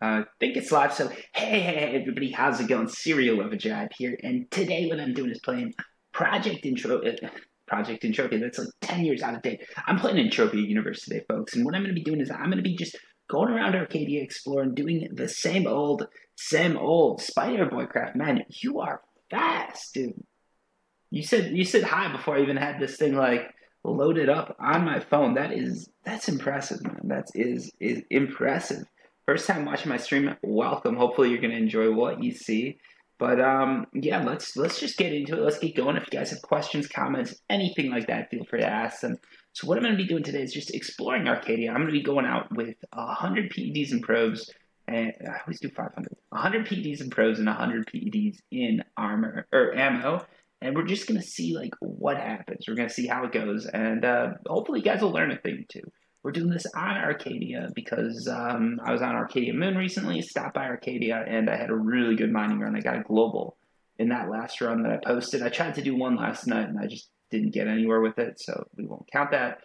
I think it's live, so hey everybody, how's it going? Serial of a Jive here, and today what I'm doing is playing Project Intro, Project Entropia. That's like 10 years out of date. I'm playing Entropia Universe today, folks, and what I'm going to be doing is I'm going to be just going around Arkadia exploring, doing the same old Spider Boycraft. Man, you are fast, dude. You said hi before I even had this thing like loaded up on my phone. That's impressive, man. That is impressive. First time watching my stream, welcome. Hopefully you're gonna enjoy what you see. But yeah, let's just get into it. Let's get going. If you guys have questions, comments, anything like that, feel free to ask them. So what I'm gonna be doing today is just exploring Arcadia. I'm gonna be going out with 100 PEDs and probes, and I always do 500. 100 PEDs and probes and 100 PEDs in armor or ammo, and we're just gonna see like what happens. We're gonna see how it goes, and hopefully you guys will learn a thing too. We're doing this on Arcadia because I was on Arcadia Moon recently, stopped by Arcadia, and I had a really good mining run. I got a global in that last run that I posted. I tried to do one last night, and I just didn't get anywhere with it, so we won't count that.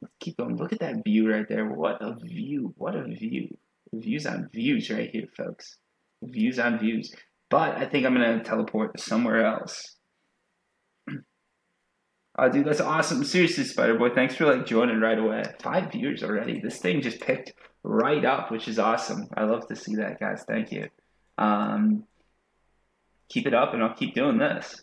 Let's keep going. Look at that view right there. What a view. What a view. Views on views right here, folks. Views on views. But I think I'm going to teleport somewhere else. Oh, dude, that's awesome. Seriously, Spider-Boy, thanks for like joining right away. 5 viewers already. This thing just picked right up, which is awesome. I love to see that, guys. Thank you. Keep it up, and I'll keep doing this.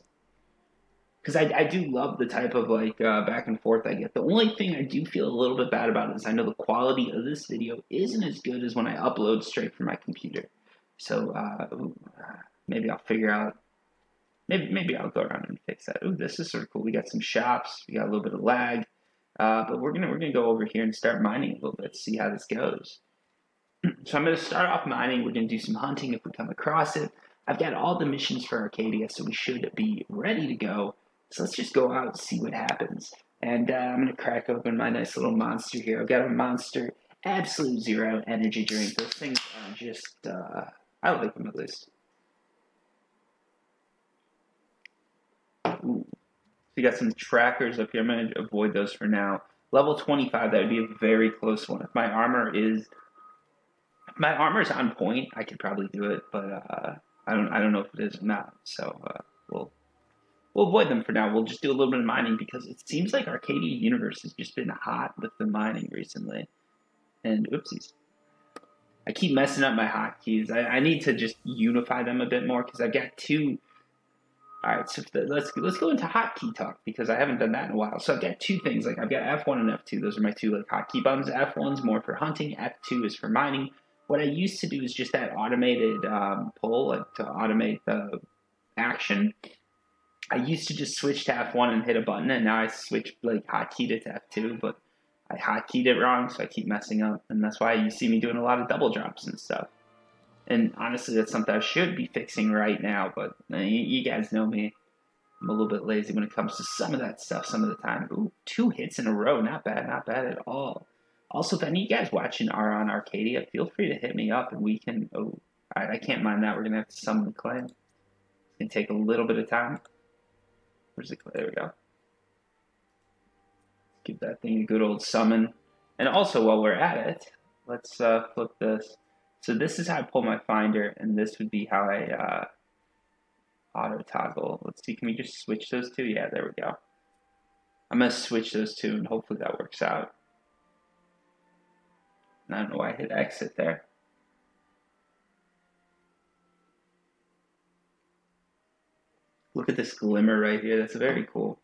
Because I do love the type of like back and forth I get. The only thing I do feel a little bit bad about is I know the quality of this video isn't as good as when I upload straight from my computer. So maybe I'll figure out. Maybe I'll go around and fix that. Ooh, this is sort of cool. We got some shops. We got a little bit of lag, but we're gonna go over here and start mining a little bit. See how this goes. So I'm gonna start off mining. We're gonna do some hunting if we come across it. I've got all the missions for Arcadia, so we should be ready to go. So let's just go out and see what happens. And I'm gonna crack open my nice little monster here. I've got a Monster Absolute Zero energy drink. Those things are just I like them at least. Ooh. So you got some trackers up here. I'm going to avoid those for now. Level 25, that would be a very close one. If my armor is on point, I could probably do it, but I don't know if it is or not. So we'll avoid them for now. We'll just do a little bit of mining because it seems like Arcadia Universe has just been hot with the mining recently. And oopsies. I keep messing up my hotkeys. I need to just unify them a bit more because I've got two. All right, so let's go into hotkey talk because I haven't done that in a while. So I've got two things. Like I've got F1 and F2. Those are my two like hotkey buttons. F1's more for hunting. F2 is for mining. What I used to do is just that automated pull, like to automate the action. I used to just switch to F1 and hit a button, and now I switch like hotkeyed it to F2, but I hotkeyed it wrong, so I keep messing up, and that's why you see me doing a lot of double drops and stuff. And honestly, that's something I should be fixing right now, but you guys know me. I'm a little bit lazy when it comes to some of that stuff some of the time. Ooh, 2 hits in a row. Not bad at all. Also, if any of you guys watching are on Arcadia, feel free to hit me up and we can... Oh, all right, I can't mind that. We're going to have to summon the clay. It's going to take a little bit of time. Where's the clay? There we go. Give that thing a good old summon. And also, while we're at it, let's flip this. So this is how I pull my finder, and this would be how I auto toggle. Let's see, can we just switch those two? Yeah, there we go. I'm going to switch those two, and hopefully that works out. And I don't know why I hit exit there. Look at this glimmer right here. That's very cool.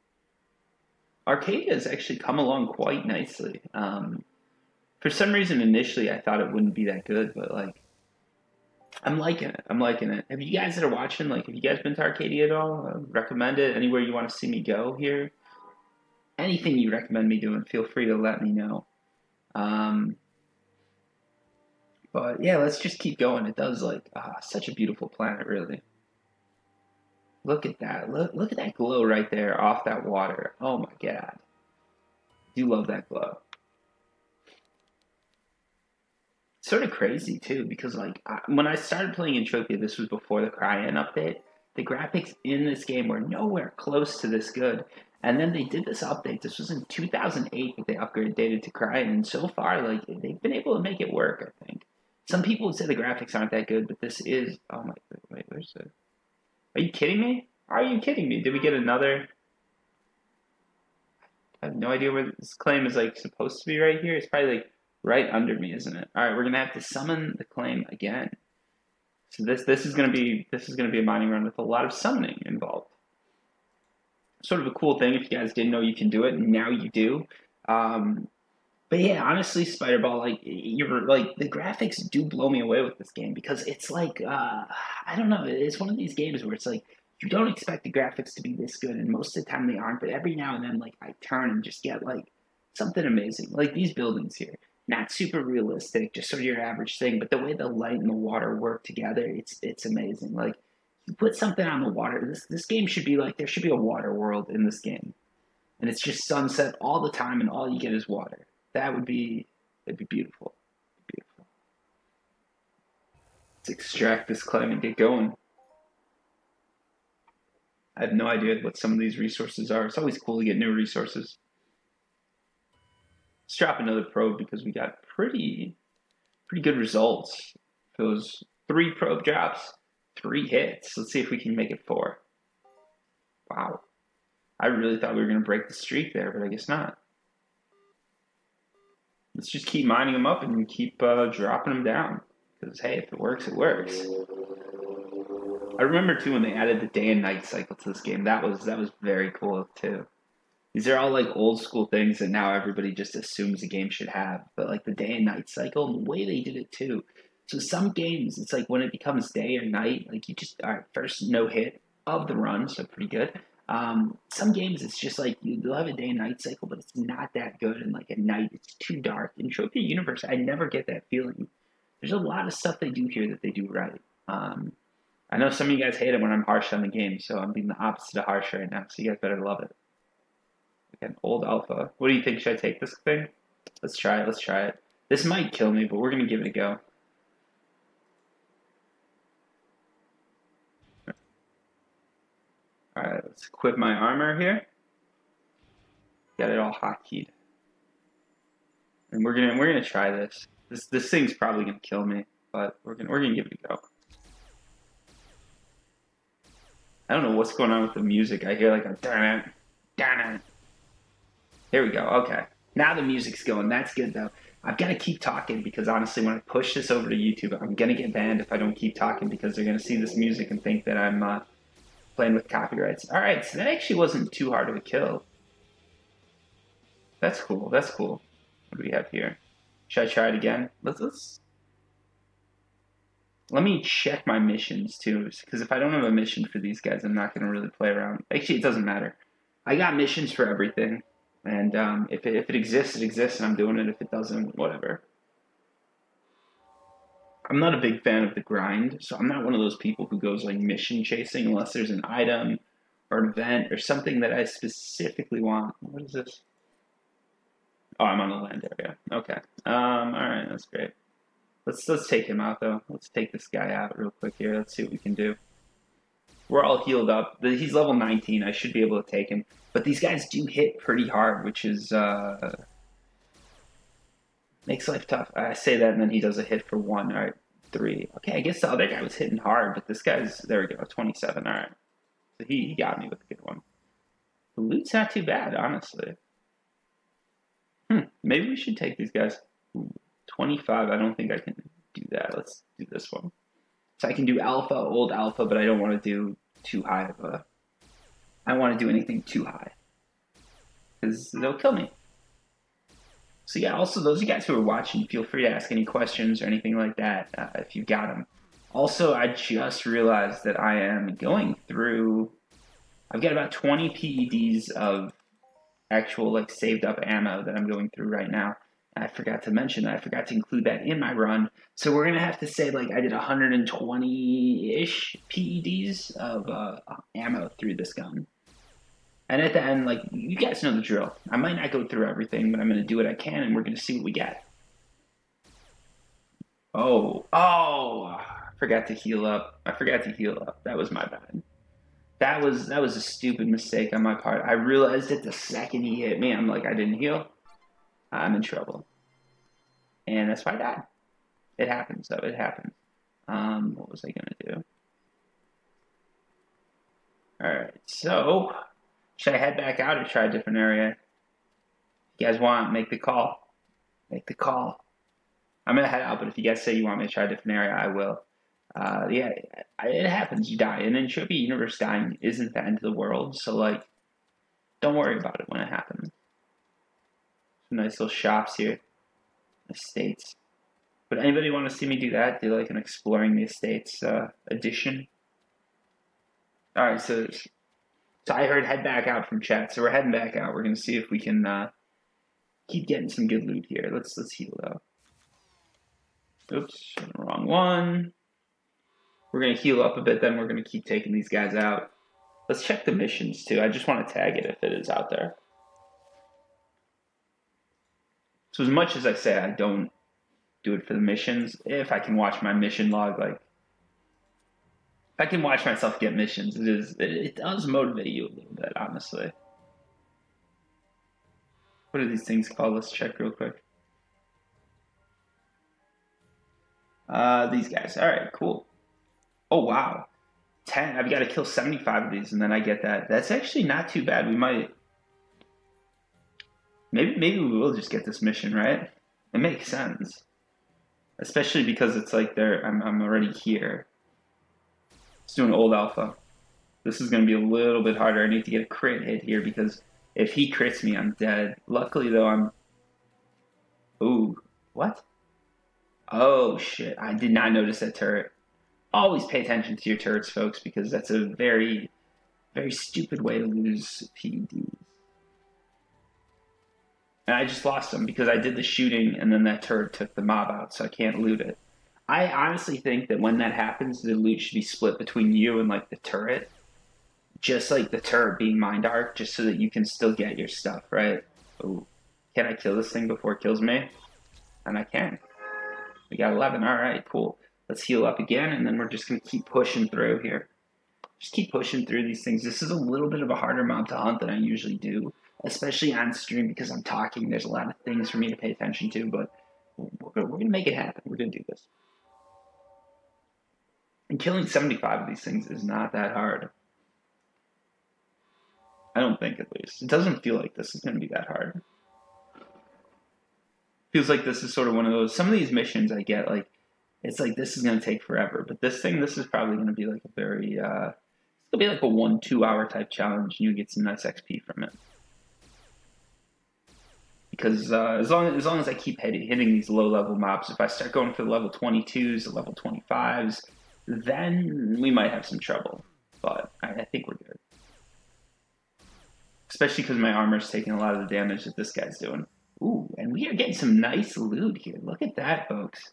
Arcadia has actually come along quite nicely. For some reason, initially, I thought it wouldn't be that good, but, like, I'm liking it. I'm liking it. Have you guys that are watching, like, have you guys been to Arcadia at all? Recommend it? Anywhere you want to see me go here? Anything you recommend me doing, feel free to let me know. But, yeah, let's just keep going. It does, like, such a beautiful planet, really. Look at that. Look at that glow right there off that water. Oh, my God. I do love that glow. Sort of crazy too because like when I started playing Entropia, this was before the Cryan update. The graphics in this game were nowhere close to this good, And then they did this update. This was in 2008 that they upgraded to Crying, and so far, like they've been able to make it work. I think some people would say the graphics aren't that good, but this is. Oh my! Wait, where's the? Are you kidding me? Are you kidding me? Did we get another? I have no idea where this claim is like supposed to be right here. It's probably like right under me, isn't it? All right, we're gonna have to summon the claim again. So this is gonna be a mining run with a lot of summoning involved. Sort of a cool thing if you guys didn't know you can do it, and now you do. But yeah, honestly, Spiderball, like you're like the graphics do blow me away with this game because it's like I don't know, it's one of these games where it's like you don't expect the graphics to be this good, and most of the time they aren't. But every now and then, like I turn and just get like something amazing, like these buildings here. Not super realistic, just sort of your average thing, but the way the light and the water work together, it's amazing. Like you put something on the water. This game should be like there should be a water world in this game, and it's just sunset all the time, and all you get is water. That'd be beautiful. Beautiful. Let's extract this claim and get going. I have no idea what some of these resources are. It's always cool to get new resources. Let's drop another probe because we got pretty good results. Those 3 probe drops, 3 hits. Let's see if we can make it 4. Wow. I really thought we were going to break the streak there, but I guess not. Let's just keep mining them up and keep dropping them down. Because, hey, if it works, it works. I remember, too, when they added the day and night cycle to this game. That was very cool, too. These are all, like, old school things that now everybody just assumes a game should have. But, like, the day and night cycle, and the way they did it, too. So some games, it's like when it becomes day or night, like, you just, all right, first no hit of the run, so pretty good. Some games it's just like you'll have a day and night cycle, but it's not that good. And like at night, it's too dark. In Entropia Universe, I never get that feeling. There's a lot of stuff they do here that they do right. I know some of you guys hate it when I'm harsh on the game, so I'm being the opposite of harsh right now. So you guys better love it. Again, old alpha. What do you think? Should I take this thing? Let's try it. Let's try it. This might kill me, but we're gonna give it a go. Alright, let's equip my armor here. Got it all hotkeyed. And we're gonna try this. This thing's probably gonna kill me, but we're gonna give it a go. I don't know what's going on with the music. I hear like a darn it, darn it. There we go, okay. Now the music's going, that's good though. I've gotta keep talking because honestly when I push this over to YouTube, I'm gonna get banned if I don't keep talking because they're gonna see this music and think that I'm playing with copyrights. Alright, so that actually wasn't too hard of a kill. That's cool, that's cool. What do we have here? Should I try it again? Let me check my missions too, because if I don't have a mission for these guys, I'm not going to really play around. Actually, it doesn't matter. I got missions for everything, and if it exists, it exists, and I'm doing it. If it doesn't, whatever. I'm not a big fan of the grind, so I'm not one of those people who goes like mission chasing unless there's an item or an event or something that I specifically want. What is this? Oh, I'm on the land area. Okay. Alright, that's great. Let's take him out though. Let's take this guy out real quick here. Let's see what we can do. We're all healed up. He's level 19. I should be able to take him. But these guys do hit pretty hard, which is makes life tough. I say that and then he does a hit for 1. Alright, 3. Okay, I guess the other guy was hitting hard, but this guy's there we go, 27. Alright. So he got me with a good one. The loot's not too bad, honestly. Maybe we should take these guys. Ooh, 25, I don't think I can do that. Let's do this one. So I can do alpha, old alpha, but I don't want to do too high of a... I don't want to do anything too high. Because they'll kill me. So yeah, also those of you guys who are watching, feel free to ask any questions or anything like that if you've got them. Also, I just realized that I am going through... I've got about 20 PEDs of actual like saved up ammo that I'm going through right now. I forgot to mention that. I forgot to include that in my run. So we're going to have to say like I did 120-ish PEDs of ammo through this gun. And at the end, like, you guys know the drill. I might not go through everything, but I'm going to do what I can, and we're going to see what we get. Oh, I forgot to heal up. That was my bad. that was a stupid mistake on my part. I realized it the second he hit me. I'm like, I didn't heal. I'm in trouble. And that's why I died. It happens, though. It happens. What was I gonna do? Alright, so should I head back out or try a different area? If you guys want, make the call. Make the call. I'm gonna head out, but if you guys say you want me to try a different area, I will. Yeah, it happens. You die. And in Entropia Universe, dying isn't the end of the world, so, like, don't worry about it when it happens. Some nice little shops here. Estates. Would anybody want to see me do that? Do, like, an Exploring the Estates edition? Alright, so I heard head back out from chat, so we're heading back out. We're going to see if we can keep getting some good loot here. Let's heal, though. Oops, wrong one. We're going to heal up a bit, then we're going to keep taking these guys out. Let's check the missions, too. I just want to tag it if it is out there. So as much as I say I don't do it for the missions, if I can watch my mission log, like, if I can watch myself get missions, it does motivate you a little bit, honestly. What are these things called? Let's check real quick. These guys. Alright, cool. Oh, wow. 10. I've got to kill 75 of these, and then I get that. That's actually not too bad. We might... Maybe we will just get this mission, right? It makes sense. Especially because it's like I'm already here. Let's do an old alpha. This is going to be a little bit harder. I need to get a crit hit here because if he crits me, I'm dead. Luckily, though, I'm... Ooh. What? Oh, shit. I did not notice that turret. Always pay attention to your turrets, folks, because that's a very, very stupid way to lose PEDs. And I just lost them because I did the shooting and then that turret took the mob out, so I can't loot it. I honestly think that when that happens, the loot should be split between you and, like, the turret. Just like the turret being Mind Arc, just so that you can still get your stuff, right? Ooh. Can I kill this thing before it kills me? And I can. We got 11. Alright, cool. Let's heal up again, and then we're just going to keep pushing through here. Just keep pushing through these things. This is a little bit of a harder mob to hunt than I usually do, especially on stream because I'm talking. There's a lot of things for me to pay attention to, but we're going to make it happen. We're going to do this. And killing 75 of these things is not that hard. I don't think, at least. It doesn't feel like this is going to be that hard. Feels like this is sort of one of those... Some of these missions I get, like, it's like this is going to take forever. But this is probably going to be like a very... it's going to be like a 1-2 hour type challenge, and you get some nice XP from it. Because as long as I keep hitting these low-level mobs, if I start going for the level 22s, the level 25s, then we might have some trouble. But I think we're good. Especially because my armor's taking a lot of the damage that this guy's doing. Ooh, and we are getting some nice loot here. Look at that, folks.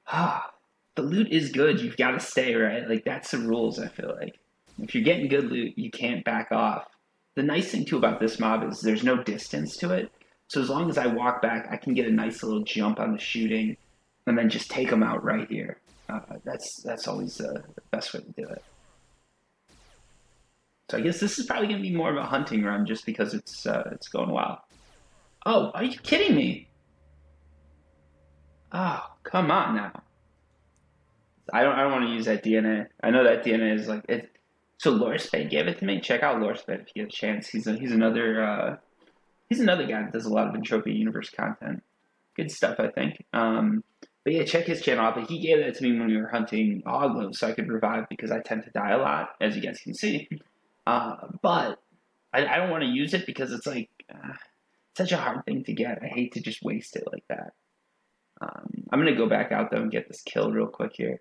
Ah, the loot is good. You've got to stay, right? Like, that's the rules, I feel like. If you're getting good loot, you can't back off. The nice thing, too, about this mob is there's no distance to it. So as long as I walk back, I can get a nice little jump on the shooting and then just take them out right here. That's always the best way to do it. So I guess this is probably going to be more of a hunting run just because it's going wild. Oh, are you kidding me? Oh, come on now. I don't want to use that DNA. I know that DNA is like it. So Lorespade gave it to me. Check out Lorespade if you get a chance. He's another guy that does a lot of Entropia Universe content. Good stuff, I think. But yeah, check his channel out. But he gave that to me when we were hunting Oglos, so I could revive because I tend to die a lot, as you guys can see. But I don't want to use it because it's like such a hard thing to get. I hate to just waste it like that. I'm going to go back out, though, and get this kill real quick here.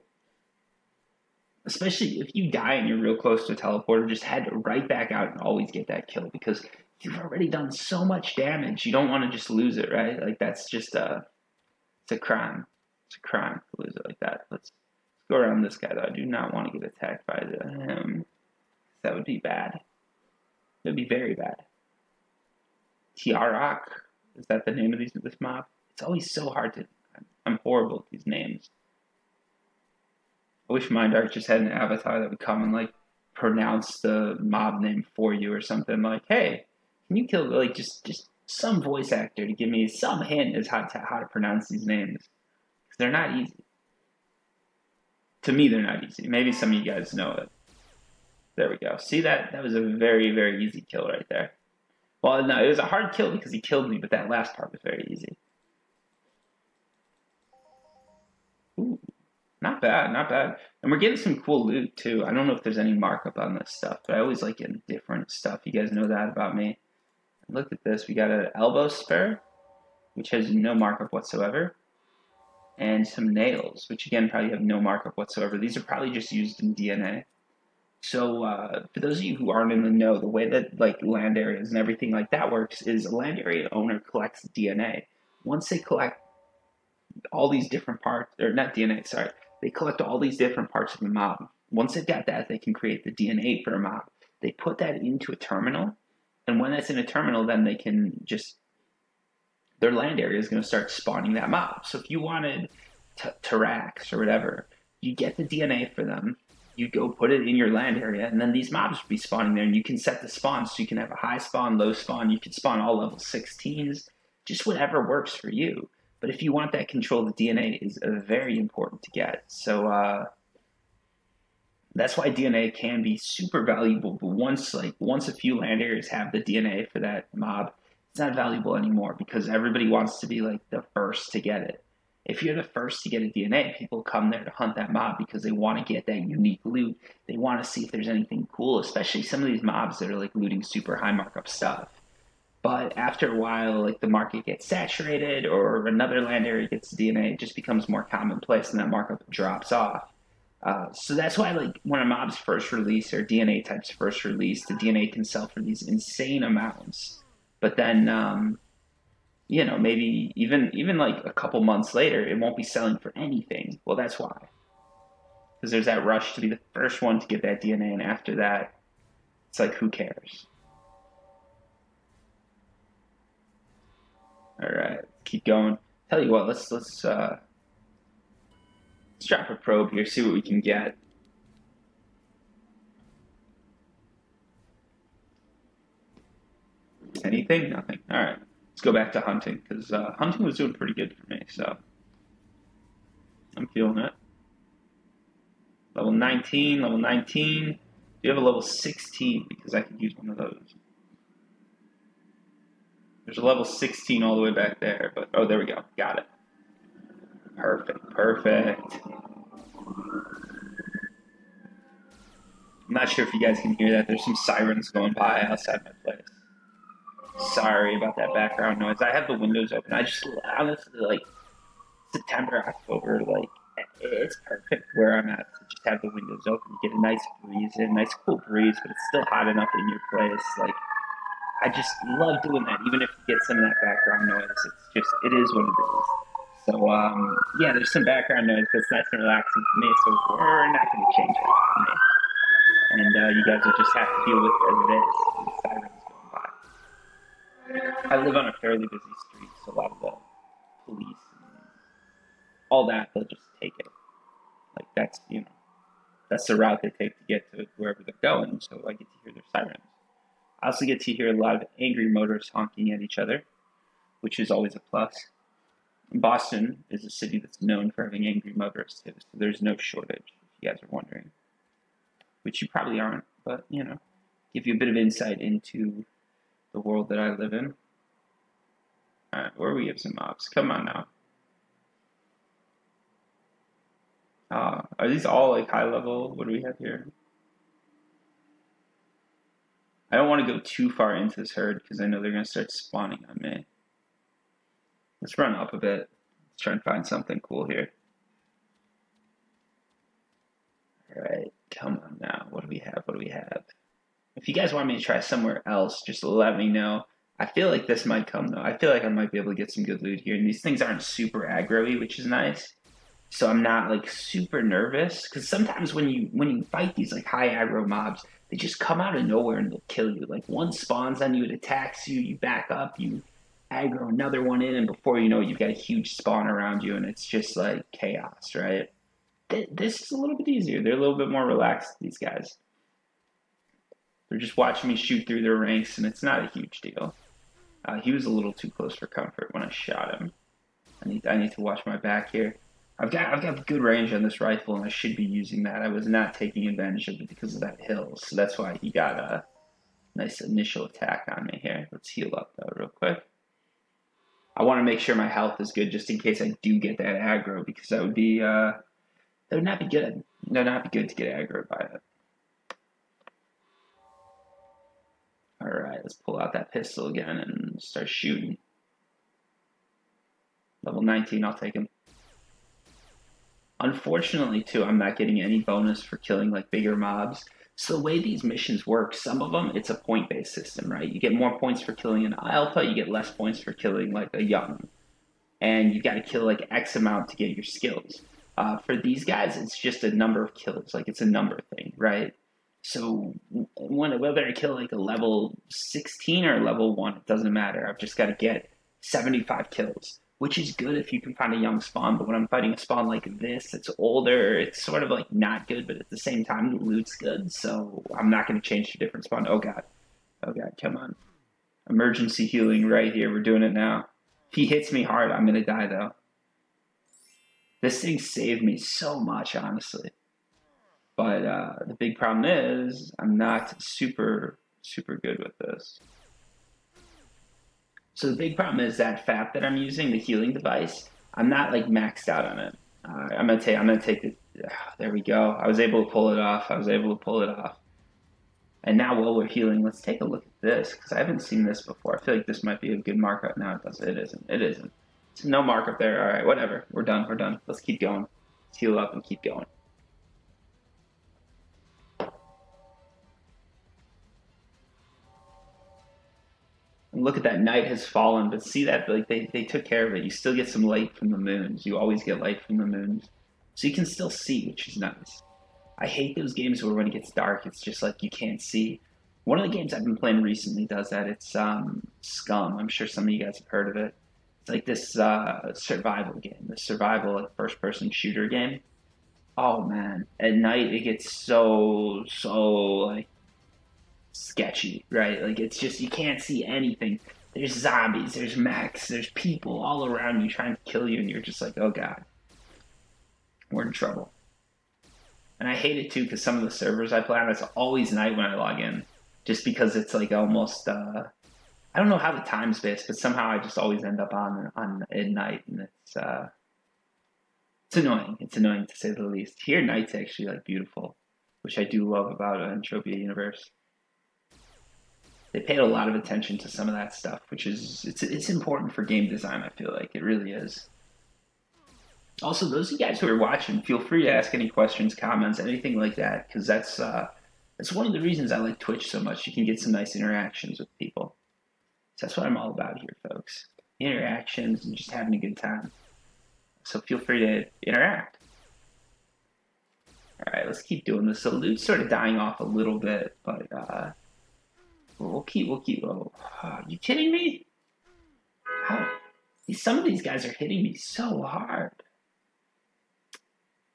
Especially if you die and you're real close to a teleporter, just head right back out and always get that kill because you've already done so much damage. You don't want to just lose it, right? Like, that's just it's a crime. It's a crime to lose it like that. Let's go around this guy, though. I do not want to get attacked by him. That would be bad. It would be very bad. Tiarak, is that the name of this mob? It's always so hard to... I'm horrible at these names. I wish Mind Arc just had an avatar that would come and, like, pronounce the mob name for you or something. Like, hey, can you kill, like, just some voice actor to give me some hint as how to pronounce these names. 'Cause they're not easy. To me, they're not easy. Maybe some of you guys know it. There we go. See that? That was a very, very easy kill right there. Well, no, it was a hard kill because he killed me, but that last part was very easy. Ooh, not bad, not bad. And we're getting some cool loot, too. I don't know if there's any markup on this stuff, but I always like getting different stuff. You guys know that about me. Look at this. We got an elbow spur, which has no markup whatsoever. And some nails, which again probably have no markup whatsoever. These are probably just used in DNA. So for those of you who aren't in the know, the way that like land areas and everything like that works is a land area owner collects DNA. Once they collect all these different parts, or not DNA, sorry, they collect all these different parts of the mob. Once they've got that, they can create the DNA for a mob. They put that into a terminal, and when that's in a terminal, then they can just, their land area is going to start spawning that mob. So if you wanted Tarax or whatever, you get the DNA for them, you go put it in your land area, and then these mobs will be spawning there, and you can set the spawn so you can have a high spawn, low spawn, you can spawn all level 16s, just whatever works for you. But if you want that control, the DNA is very important to get. So that's why DNA can be super valuable, but once a few land areas have the DNA for that mob, it's not valuable anymore because everybody wants to be like the first to get it. If you're the first to get a DNA, people come there to hunt that mob because they want to get that unique loot. They want to see if there's anything cool, especially some of these mobs that are like looting super high markup stuff. But after a while, like the market gets saturated or another land area gets DNA, it just becomes more commonplace and that markup drops off. So that's why, like, when a mob's first release or DNA type's first release, the DNA can sell for these insane amounts. But then, you know, maybe even like a couple months later, it won't be selling for anything. Well, that's why. Because there's that rush to be the first one to get that DNA, and after that, it's like, who cares? All right, keep going. Tell you what, let's drop a probe here, see what we can get. Anything? Nothing. All right, let's go back to hunting because hunting was doing pretty good for me, so I'm feeling it. Level 19, level 19. Do you have a level 16? Because I could use one of those. There's a level 16 all the way back there, but oh, there we go. Got it. Perfect, perfect. I'm not sure if you guys can hear that. There's some sirens going by outside my place. Sorry about that background noise. I have the windows open. I just honestly, like, September, October, like, it's perfect where I'm at to just have the windows open. You get a nice breeze in, nice cool breeze, but it's still hot enough in your place. Like, I just love doing that, even if you get some of that background noise. It's just, it is what it is. So, yeah, there's some background noise, but it's nice and relaxing for me, so we're not going to change that for me. And you guys will just have to deal with it as it is. The sirens going by. I live on a fairly busy street, so a lot of the police and all that, they'll just take it. Like, that's, you know, that's the route they take to get to wherever they're going, so I get to hear their sirens. I also get to hear a lot of angry motorists honking at each other, which is always a plus. Boston is a city that's known for having angry motorists too, so there's no shortage, if you guys are wondering. Which you probably aren't, but, you know, give you a bit of insight into the world that I live in. Alright, where we have some mobs. Come on now. Are these all, like, high level? What do we have here? I don't want to go too far into this herd, because I know they're going to start spawning on me. Let's run up a bit. Let's try and find something cool here. Alright, come on now. What do we have? What do we have? If you guys want me to try somewhere else, just let me know. I feel like this might come, though. I feel like I might be able to get some good loot here. And these things aren't super aggro-y, which is nice. So I'm not, like, super nervous. Because sometimes when you fight these, like, high aggro mobs, they just come out of nowhere and they'll kill you. Like, one spawns on you, it attacks you, you back up, you aggro another one in, and before you know it, you've got a huge spawn around you, and it's just, like, chaos, right? This is a little bit easier. They're a little bit more relaxed, these guys. They're just watching me shoot through their ranks, and it's not a huge deal. He was a little too close for comfort when I shot him. I need to watch my back here. I've got good range on this rifle, and I should be using that. I was not taking advantage of it because of that hill, so that's why he got a nice initial attack on me here. Let's heal up though real quick. I want to make sure my health is good just in case I do get that aggro, because that would not be good. That would not be good to get aggroed by it. Alright, let's pull out that pistol again and start shooting. Level 19, I'll take him. Unfortunately, too, I'm not getting any bonus for killing like bigger mobs. So the way these missions work, some of them, it's a point-based system, right? You get more points for killing an alpha, you get less points for killing like a young. And you got to kill like X amount to get your skills. For these guys, it's just a number of kills, like it's a number thing, right? So whether I kill like a level 16 or level 1, it doesn't matter. I've just got to get 75 kills, which is good if you can find a young spawn. But when I'm fighting a spawn like this, it's older, it's sort of like not good, but at the same time, the loot's good. So I'm not going to change to a different spawn. Oh God, come on. Emergency healing right here. We're doing it now. If he hits me hard, I'm going to die though. This thing saved me so much, honestly. But the big problem is I'm not super good with this. So the big problem is that FAP that I'm using, the healing device, I'm not like maxed out on it. I'm gonna take it. There we go. I was able to pull it off. And now while we're healing, let's take a look at this, because I haven't seen this before. I feel like this might be a good markup. No, it isn't. It's no markup there. All right, whatever. We're done. Let's keep going. Let's heal up and keep going. And look at that, night has fallen, but see that, like they took care of it. You still get some light from the moons. You always get light from the moons. So you can still see, which is nice. I hate those games where when it gets dark, it's just like you can't see. One of the games I've been playing recently does that. It's Scum. I'm sure some of you guys have heard of it. It's like this survival game, this survival like first-person shooter game. Oh man, at night it gets so like sketchy, right? Like it's just you can't see anything. There's zombies, there's mechs, there's people all around you trying to kill you, and you're just like, oh god, we're in trouble. And I hate it too because some of the servers I play on, it's always night when I log in, just because it's like almost I don't know how the time's based, but somehow I just always end up on at night, and it's annoying. It's annoying to say the least. Here, night's actually like beautiful, which I do love about Entropia universe. They paid a lot of attention to some of that stuff, which is it's important for game design. I feel like it really is. Also, those of you guys who are watching, feel free to ask any questions, comments, anything like that, because that's one of the reasons I like Twitch so much. You can get some nice interactions with people. So that's what I'm all about here, folks. Interactions and just having a good time. So feel free to interact. All right, let's keep doing this. So loot's sort of dying off a little bit, but we'll keep. Oh, are you kidding me? How? Some of these guys are hitting me so hard.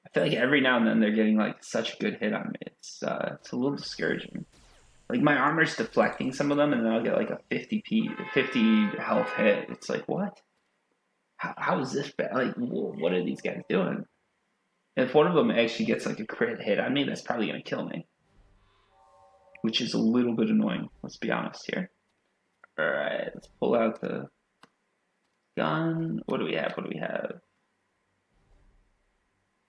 I feel like every now and then they're getting like such a good hit on me. It's a little discouraging. Like my armor's deflecting some of them, and then I'll get like a 50 health hit. It's like, what? How is this bad? Like, what are these guys doing? If one of them actually gets like a crit hit on me, that's probably gonna kill me, which is a little bit annoying. Let's be honest here. All right, let's pull out the gun. What do we have?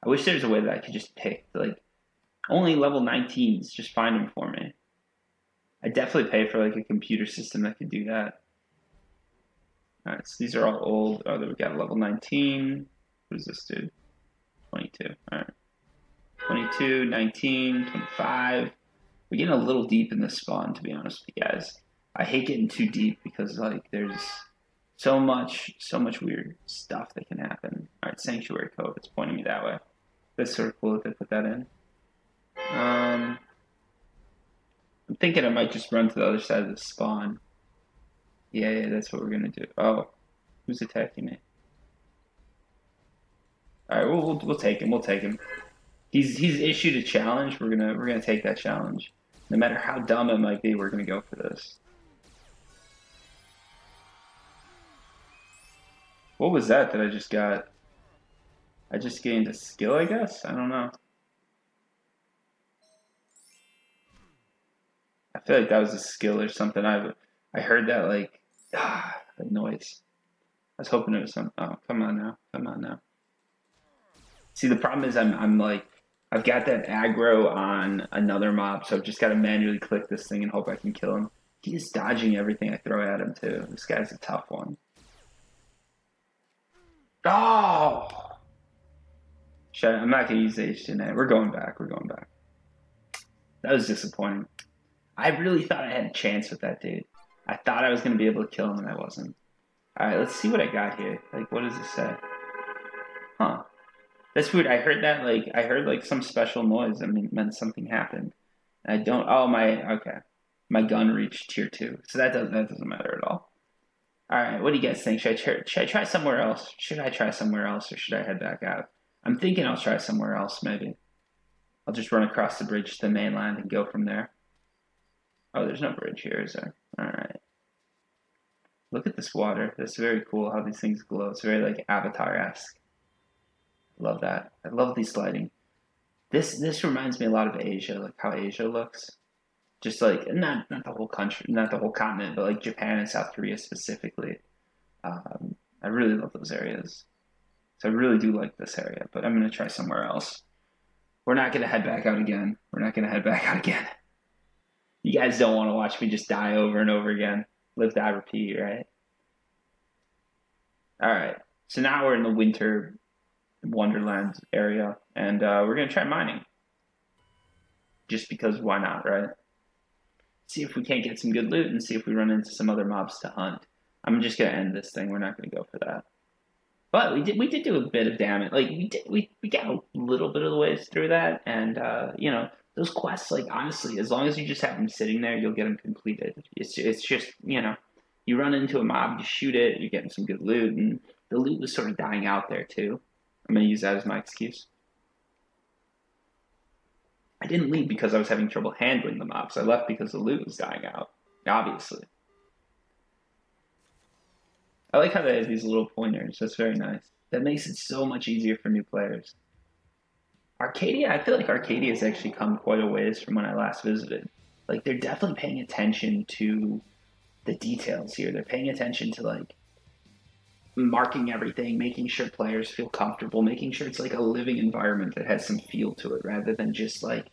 I wish there was a way that I could just pick like only level 19s. Just find them for me. I'd definitely pay for like a computer system that could do that. All right, so these are all old. Oh, there we got a level 19. What is this dude? 22. All right. 22, 19, 25. We're getting a little deep in this spawn, to be honest with you guys. I hate getting too deep because like there's so much weird stuff that can happen. All right, Sanctuary Cove. It's pointing me that way. That's sort of cool if they put that in. I'm thinking I might just run to the other side of the spawn. Yeah, that's what we're gonna do. Oh, who's attacking me? All right, we'll take him. He's issued a challenge. We're gonna take that challenge. No matter how dumb it might be, we're gonna go for this. What was that I just got? I just gained a skill, I guess? I don't know. I feel like that was a skill or something. I heard that like the noise. I was hoping it was some. Oh, come on now, come on now. See, the problem is I'm like I've got that aggro on another mob, so I've just got to manually click this thing and hope I can kill him. He's dodging everything I throw at him too. This guy's a tough one. Oh, I'm not gonna use the H2 We're going back. We're going back. That was disappointing. I really thought I had a chance with that dude. I thought I was gonna be able to kill him, and I wasn't. All right, let's see what I got here. Like, what does it say? Huh? That's weird. I heard that I heard like some special noise that meant something happened. I don't. Oh my. Okay, my gun reached tier 2, so that doesn't matter at all. All right, what do you guys think? Should I try somewhere else? Should I try somewhere else, or should I head back out? I'm thinking I'll try somewhere else. Maybe I'll just run across the bridge to the mainland and go from there. Oh, there's no bridge here, is there? All right. Look at this water. That's very cool how these things glow. It's very like Avatar-esque. Love that. I love these lighting. This reminds me a lot of Asia, like how Asia looks. Just like not the whole country, not the whole continent, but like Japan and South Korea specifically. I really love those areas. So I really do like this area, but I'm gonna try somewhere else. We're not gonna head back out again. We're not gonna head back out again. You guys don't want to watch me just die over and over again. Live, die, repeat, right? All right. So now we're in the winter Wonderland area, and we're gonna try mining. Just because why not, right? See if we can't get some good loot and see if we run into some other mobs to hunt. I'm just gonna end this thing. We're not gonna go for that. But we did do a bit of damage. Like we got a little bit of the ways through that, and you know, those quests, like honestly, as long as you just have them sitting there, you'll get them completed. It's just, you know, you run into a mob, you shoot it, you're getting some good loot, and the loot was sort of dying out there too. I'm gonna use that as my excuse. I didn't leave because I was having trouble handling the mobs. I left because the loot was dying out, obviously. I like how they have these little pointers. That's very nice. That makes it so much easier for new players. Arkadia, I feel like Arkadia has actually come quite a ways from when I last visited. Like, they're definitely paying attention to the details here. They're paying attention to, like, marking everything, making sure players feel comfortable, making sure it's like a living environment that has some feel to it rather than just like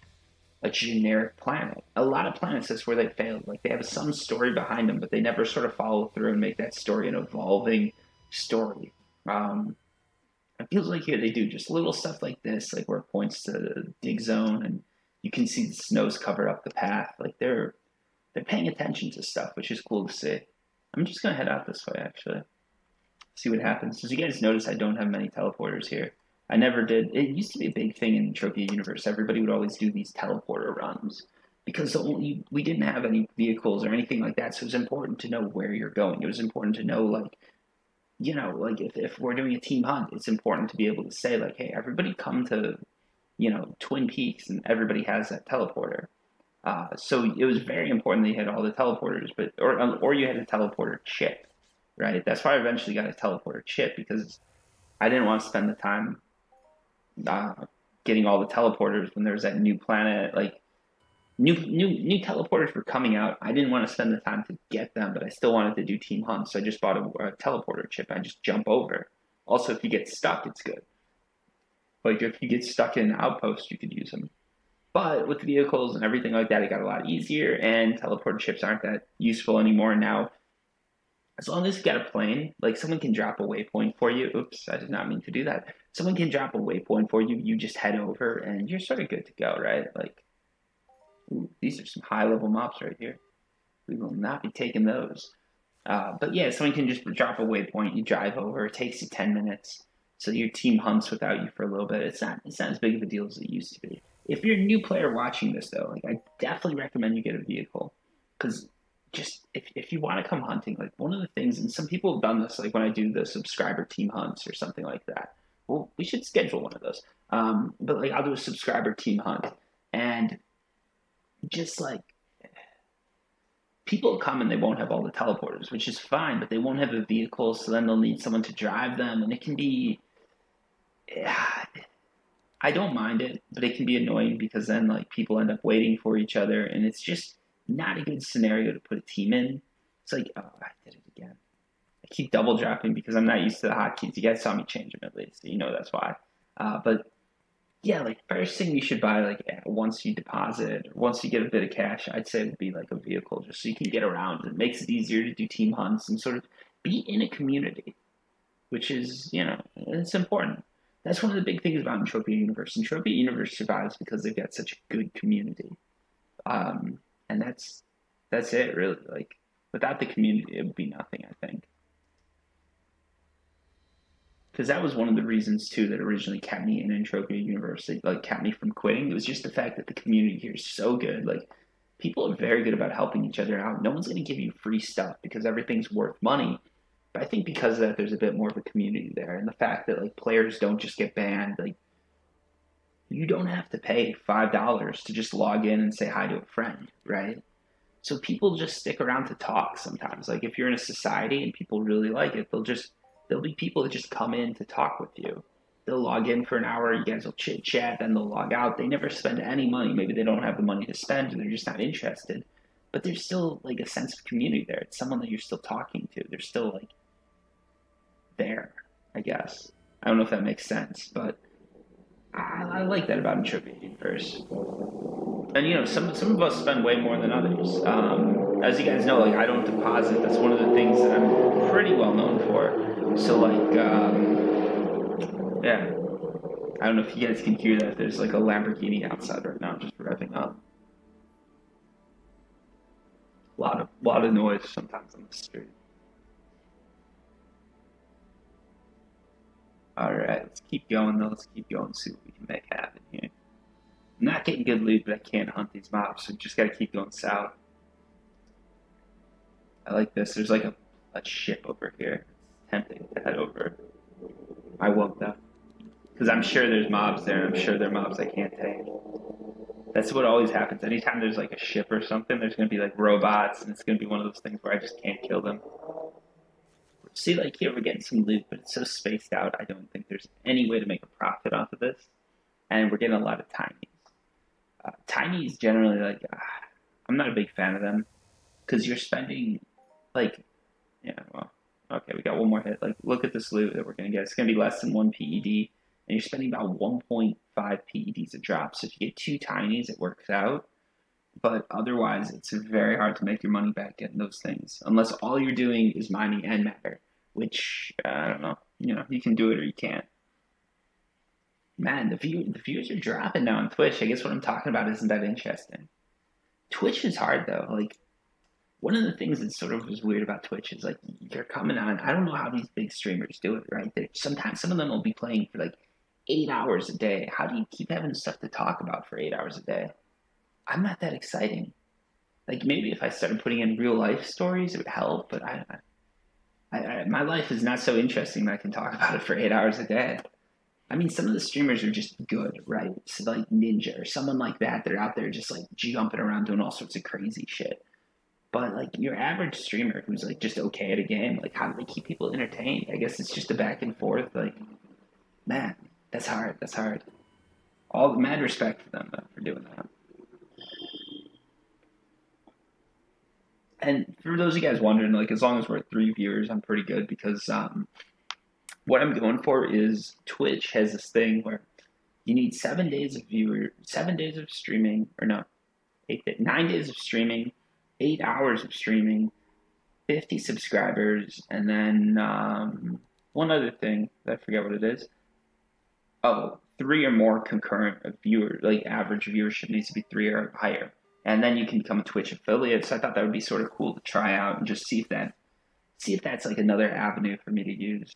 a generic planet. A lot of planets, that's where they failed. Like they have some story behind them, but they never sort of follow through and make that story an evolving story. It feels like here they do just little stuff like this, like where it points to the dig zone and you can see the snows cover up the path. Like they're paying attention to stuff, which is cool to see. I'm just gonna head out this way actually. See what happens. As you guys notice, I don't have many teleporters here. I never did. It used to be a big thing in the Entropia universe. Everybody would always do these teleporter runs because we didn't have any vehicles or anything like that. So it was important to know where you're going. It was important to know, like, you know, like if we're doing a team hunt, it's important to be able to say, like, hey, everybody come to, you know, Twin Peaks, and everybody has that teleporter. So it was very important that you had all the teleporters, but or you had a teleporter chip. Right, that's why I eventually got a teleporter chip because I didn't want to spend the time getting all the teleporters when there was that new planet. Like new teleporters were coming out. I didn't want to spend the time to get them, but I still wanted to do team hunts. So I just bought a teleporter chip. I just jump over. Also, if you get stuck, it's good. Like if you get stuck in an outpost, you could use them. But with vehicles and everything like that, it got a lot easier. And teleporter chips aren't that useful anymore now. As long as you got a plane, like someone can drop a waypoint for you. Oops, I did not mean to do that. Someone can drop a waypoint for you. You just head over and you're sort of good to go, right? Like, ooh, these are some high-level mobs right here. We will not be taking those. But yeah, someone can just drop a waypoint. You drive over. It takes you 10 minutes. So your team hunts without you for a little bit. It's not as big of a deal as it used to be. If you're a new player watching this, though, like I definitely recommend you get a vehicle. Because just if you want to come hunting, like one of the things, and some people have done this, like when I do the subscriber team hunts or something like that. Well, we should schedule one of those. But like I'll do a subscriber team hunt, and just like people come and they won't have all the teleporters, which is fine, but they won't have a vehicle, so then they'll need someone to drive them, and it can be. I don't mind it, but it can be annoying because then like people end up waiting for each other, and it's just not a good scenario to put a team in. It's like, oh, I did it again. I keep double dropping because I'm not used to the hotkeys. You guys saw me change them at least, so you know that's why. But yeah, like first thing you should buy, like once you deposit, or once you get a bit of cash, I'd say would be like a vehicle, just so you can get around. It makes it easier to do team hunts and sort of be in a community, which is, it's important. That's one of the big things about Entropia Universe. Entropia Universe survives because they've got such a good community, and that's it really. Like without the community, it would be nothing. I think because that was one of the reasons too that originally kept me in Entropia University, like kept me from quitting. It was just the fact that the community here is so good. Like people are very good about helping each other out. No one's going to give you free stuff because everything's worth money. But I think because of that, there's a bit more of a community there, and the fact that like players don't just get banned. Like you don't have to pay $5 to just log in and say hi to a friend, right? So people just stick around to talk sometimes. Like if you're in a society and people really like it, there'll be people that just come in to talk with you. They'll log in for an hour, you guys will chit chat, then they'll log out. They never spend any money. Maybe they don't have the money to spend and they're just not interested. But there's still like a sense of community there. It's someone that you're still talking to. They're still like there, I guess. I don't know if that makes sense, but I like that about Entropia Universe. And some of us spend way more than others. As you guys know, like I don't deposit. That's one of the things that I'm pretty well known for. So like, yeah, I don't know if you guys can hear that. There's like a Lamborghini outside right now, just revving up. A lot of noise sometimes on the street. All right, let's keep going though. Let's keep going. See what we can make happen here. I'm not getting good loot, but I can't hunt these mobs, so just gotta keep going south. I like this. There's like a ship over here. It's tempting to head over. I won't though, because I'm sure there's mobs there. And I'm sure there are mobs I can't take. That's what always happens. Anytime there's like a ship or something, there's gonna be like robots, and it's gonna be one of those things where I just can't kill them. See, like here we're getting some loot, but it's so spaced out. I don't think there's any way to make a profit off of this, and we're getting a lot of tinies. Tinies generally like I'm not a big fan of them because you're spending like yeah well okay we got one more hit. Like look at this loot that we're gonna get. It's gonna be less than 1 PED, and you're spending about 1.5 PEDs a drop. So if you get two tinies, it works out. But otherwise, it's very hard to make your money back getting those things unless all you're doing is mining and matter, which I don't know. You can do it or you can't. Man, the views are dropping now on Twitch. I guess what I'm talking about isn't that interesting. Twitch is hard though. Like one of the things that sort of was weird about Twitch is like you're coming on. I don't know how these big streamers do it. Right? Sometimes some of them will be playing for like 8 hours a day. How do you keep having stuff to talk about for 8 hours a day? I'm not that exciting. Like maybe if I started putting in real life stories, it would help. But my life is not so interesting that I can talk about it for 8 hours a day. I mean, some of the streamers are just good, right? So like Ninja or someone like that, they're out there just like jumping around doing all sorts of crazy shit. But like your average streamer who's like just okay at a game, like how do they keep people entertained? I guess it's just a back and forth. Like, man, that's hard. That's hard. All the mad respect for them though, for doing that. And for those of you guys wondering, like as long as we're at 3 viewers, I'm pretty good because what I'm going for is Twitch has this thing where you need 7 days of 7 days of streaming, or no, 9 days of streaming, 8 hours of streaming, 50 subscribers, and then one other thing that I forget what it is. Oh, 3 or more concurrent viewers, like average viewership needs to be 3 or higher. And then you can become a Twitch affiliate. So I thought that would be sort of cool to try out and just see if that's like another avenue for me to use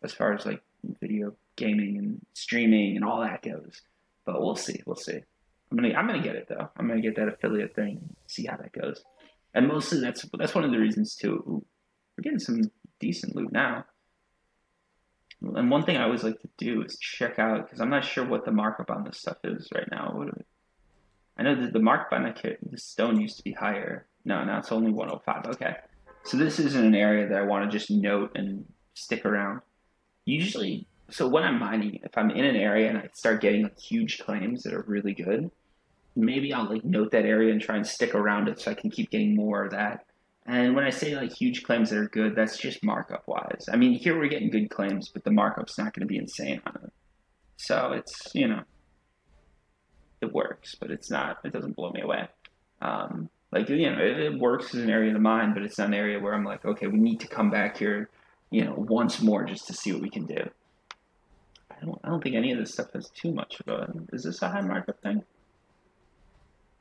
as far as like video gaming and streaming and all that goes. But we'll see. I'm gonna get it though. I'm gonna get that affiliate thing. See how that goes. And mostly that's one of the reasons too. Ooh, we're getting some decent loot now. And one thing I always like to do is check out because I'm not sure what the markup on this stuff is right now. I know that the markup on the stone used to be higher. No, now it's only 105. Okay. So this isn't an area that I want to just note and stick around. Usually, so when I'm mining, if I'm in an area and I start getting like huge claims that are really good, maybe I'll like note that area and try and stick around it so I can keep getting more of that. And when I say like huge claims that are good, that's just markup wise. I mean, here we're getting good claims, but the markup's not going to be insane on it. So it's, it works, but it's not, it doesn't blow me away. It works as an area to mine, but it's not an area where I'm like, okay, we need to come back here, once more just to see what we can do. I don't think any of this stuff has too much of a, is this a high markup thing?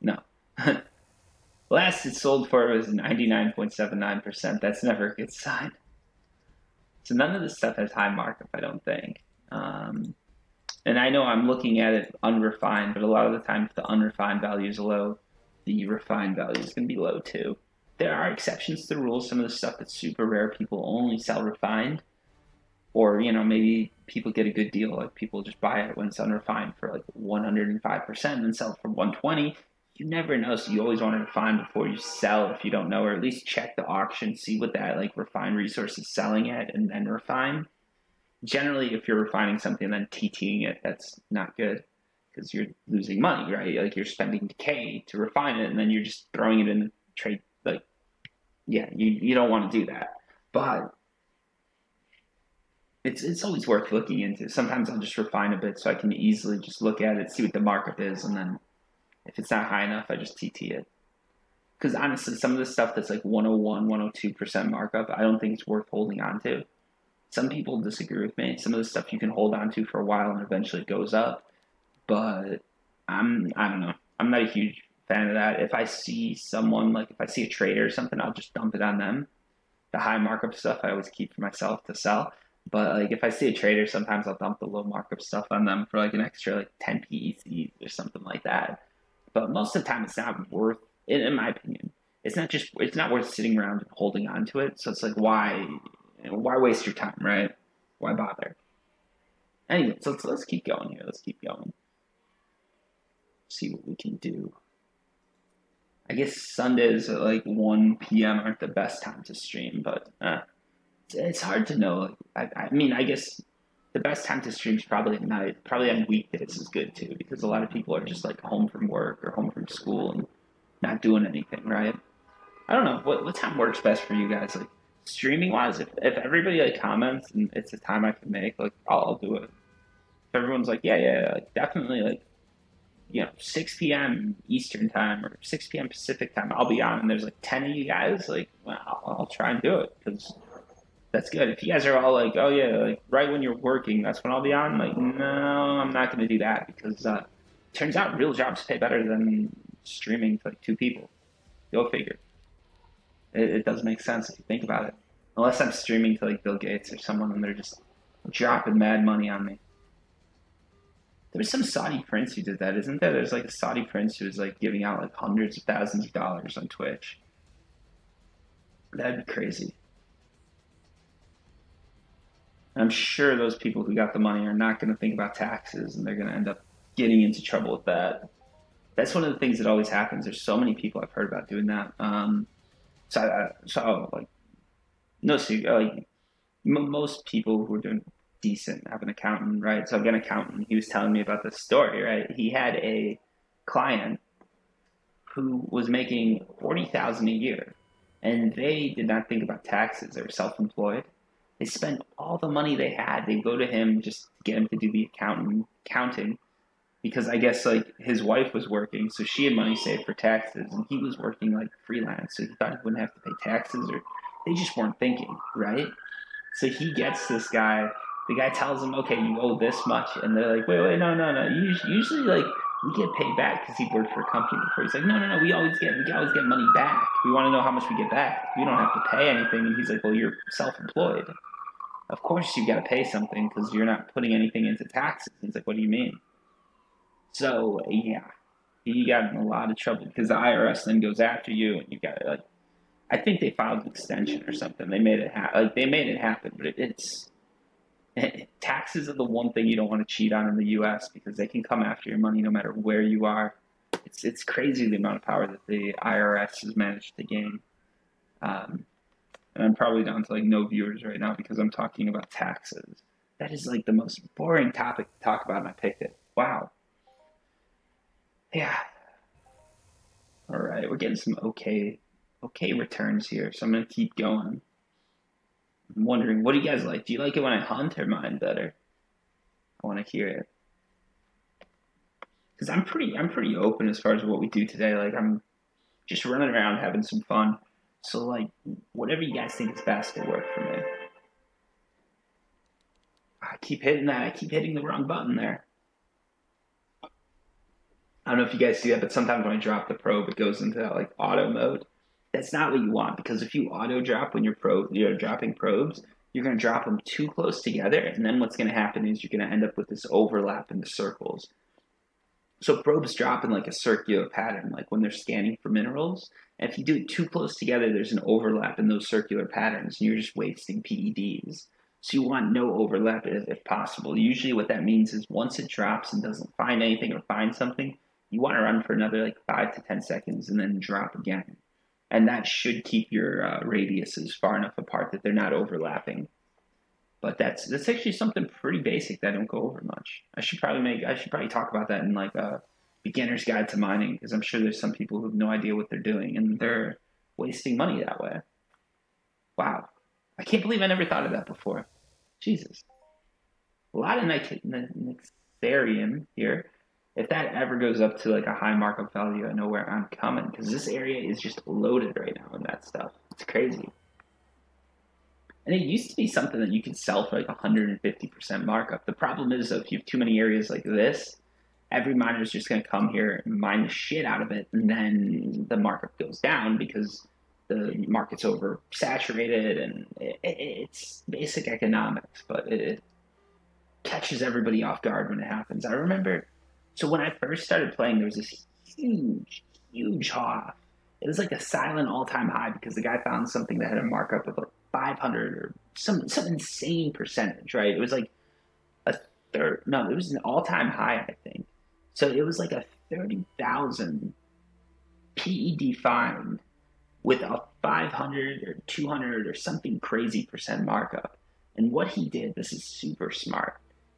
No. Last it sold for was 99.79%. That's never a good sign. So none of this stuff has high markup, I don't think. And I know I'm looking at it unrefined, but a lot of the time if the unrefined value is low, the refined value is going to be low too. There are exceptions to the rules. Some of the stuff that's super rare, people only sell refined. Or, maybe people get a good deal, like people just buy it when it's unrefined for like 105% and sell it for 120. You never know, so you always want to refine before you sell if you don't know, or at least check the auction, see what that like refined resource is selling at, and then refine. Generally, if you're refining something and then TTing it, that's not good because you're losing money, right? Like you're spending decay to refine it, and then you're just throwing it in the trade. Like, yeah, you don't want to do that. But it's always worth looking into. Sometimes I'll just refine a bit so I can easily just look at it, see what the markup is, and then if it's not high enough, I just TT it. Because honestly, some of the stuff that's like 101, 102% markup, I don't think it's worth holding on to. Some people disagree with me. Some of the stuff you can hold on to for a while and eventually it goes up. But I don't know. I'm not a huge fan of that. If I see someone, like if I see a trader or something, I'll just dump it on them. The high markup stuff I always keep for myself to sell. But like if I see a trader, sometimes I'll dump the low markup stuff on them for like an extra like 10 PEC or something like that. But most of the time, it's not worth, in my opinion, it's not worth sitting around and holding on to it. So it's like, why waste your time, right? Why bother? Anyway, so let's keep going here. Let's keep going. See what we can do. I guess Sundays at like 1 p.m. aren't the best time to stream, but it's hard to know. I mean, I guess the best time to stream is probably at night. Probably on weekdays is good too, because a lot of people are just like home from work or home from school and not doing anything, right? I don't know. What time works best for you guys? Like streaming wise, if everybody like comments and it's a time I can make, like I'll do it. If everyone's like, yeah, like definitely like 6 p.m. Eastern time or 6 p.m. Pacific time, I'll be on. And there's like 10 of you guys, like well, I'll try and do it because that's good. If you guys are all like, oh yeah, like right when you're working, that's when I'll be on. Like, no, I'm not going to do that because turns out real jobs pay better than streaming to like two people. Go figure. It does make sense if you think about it. Unless I'm streaming to like Bill Gates or someone and they're just dropping mad money on me. There was some Saudi prince who did that, isn't there? There's like a Saudi prince who's like giving out like hundreds of thousands of dollars on Twitch. That'd be crazy. I'm sure those people who got the money are not going to think about taxes and they're going to end up getting into trouble with that. That's one of the things that always happens. There's so many people I've heard about doing that. Most people who are doing decent have an accountant, right? So I've got an accountant. He was telling me about this story, right? He had a client who was making $40,000 a year, and they did not think about taxes. They were self-employed. They spent all the money they had. They go to him just to get him to do the accounting, because I guess like his wife was working, so she had money saved for taxes, and he was working like freelance, so he thought he wouldn't have to pay taxes, or they just weren't thinking, right? So he gets this guy. The guy tells him, okay, you owe this much, and they're like, wait, no. Usually, like we get paid back because he worked for a company before. He's like, no, we always get money back. We want to know how much we get back. We don't have to pay anything. And he's like, well, you're self-employed. Of course you got to pay something because you're not putting anything into taxes. He's like, what do you mean? So yeah, he got in a lot of trouble because the IRS then goes after you, and you got to like, I think they filed an extension or something. They made it happen, but it's taxes are the one thing you don't want to cheat on in the U.S. because they can come after your money no matter where you are. It's crazy the amount of power that the IRS has managed to gain. And I'm probably down to like no viewers right now because I'm talking about taxes. That is like the most boring topic to talk about, and I picked it. Wow. Yeah. All right, we're getting some okay returns here, so I'm gonna keep going. I'm wondering, what do you guys like? Do you like it when I hunt or mine better? I want to hear it because I'm pretty open as far as what we do today. Like I'm just running around having some fun. So like whatever you guys think is best will work for me. I keep hitting that. I keep hitting the wrong button there. I don't know if you guys see that, but sometimes when I drop the probe, it goes into that like auto mode. That's not what you want because if you auto drop when you're dropping probes, you're going to drop them too close together, and then what's going to happen is you're going to end up with this overlap in the circles. So probes drop in like a circular pattern, like when they're scanning for minerals. And if you do it too close together, there's an overlap in those circular patterns, and you're just wasting PEDs. So you want no overlap if possible. Usually what that means is once it drops and doesn't find anything or find something, you want to run for another like 5 to 10 seconds and then drop again. And that should keep your radiuses far enough apart that they're not overlapping. But that's actually something pretty basic that I don't go over much. I should probably talk about that in like a beginner's guide to mining because I'm sure there's some people who have no idea what they're doing and they're wasting money that way. Wow. I can't believe I never thought of that before. Jesus. A lot of Nixarium here. If that ever goes up to like a high markup value, I know where I'm coming because this area is just loaded right now in that stuff. It's crazy. And it used to be something that you could sell for like 150% markup. The problem is that if you have too many areas like this, every miner is just going to come here and mine the shit out of it, and then the markup goes down because the market's oversaturated, and it's basic economics, but it catches everybody off guard when it happens. I remember, so when I first started playing, there was this huge HOF. It was like a silent all-time high because the guy found something that had a markup of like 500 or some insane percentage, right? It was like a third. No, it was an all-time high, I think. So it was like a 30,000 PED find with a 500 or 200 or something crazy percent markup. And what he did, this is super smart.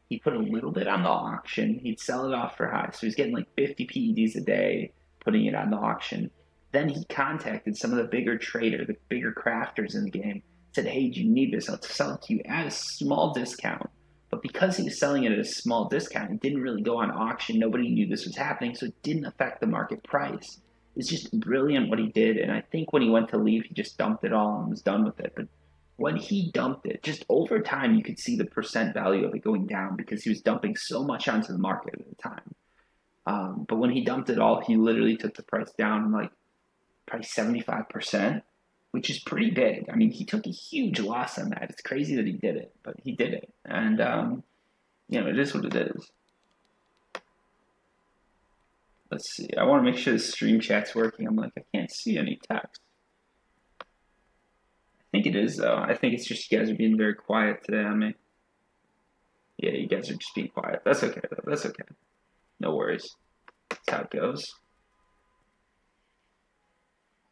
He put a little bit on the auction. He'd sell it off for high. So he's getting like 50 PEDs a day, putting it on the auction. Then he contacted some of the bigger the bigger crafters in the game, said, hey, do you need this? I'll sell it to you at a small discount. But because he was selling it at a small discount, it didn't really go on auction. Nobody knew this was happening, so it didn't affect the market price. It's just brilliant what he did, and I think when he went to leave, he just dumped it all and was done with it. But when he dumped it, just over time, you could see the percent value of it going down because he was dumping so much onto the market at the time. But when he dumped it all, he literally took the price down like probably 75%, which is pretty big. I mean, he took a huge loss on that. It's crazy that he did it, but he did it. And, it is what it is. Let's see. I want to make sure the stream chat's working. I'm like, I can't see any text. I think it is, though. I think it's just you guys are being very quiet today on me. Yeah, you guys are just being quiet. That's okay, though. That's okay. No worries. That's how it goes.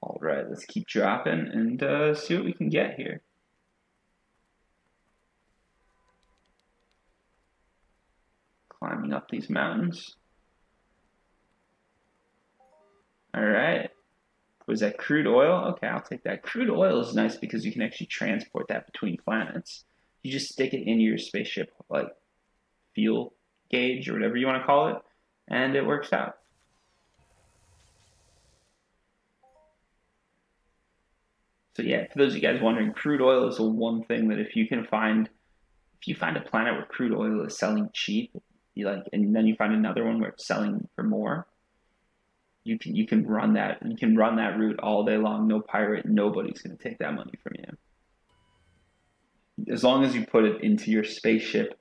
All right, let's keep dropping and see what we can get here. Climbing up these mountains. All right. Was that crude oil? Okay, I'll take that. Crude oil is nice because you can actually transport that between planets. You just stick it in your spaceship, like fuel gauge or whatever you want to call it, and it works out. So yeah, for those of you guys wondering, crude oil is the one thing that if you find a planet where crude oil is selling cheap, and then you find another one where it's selling for more, you can run that route all day long. No pirate, nobody's going to take that money from you. As long as you put it into your spaceship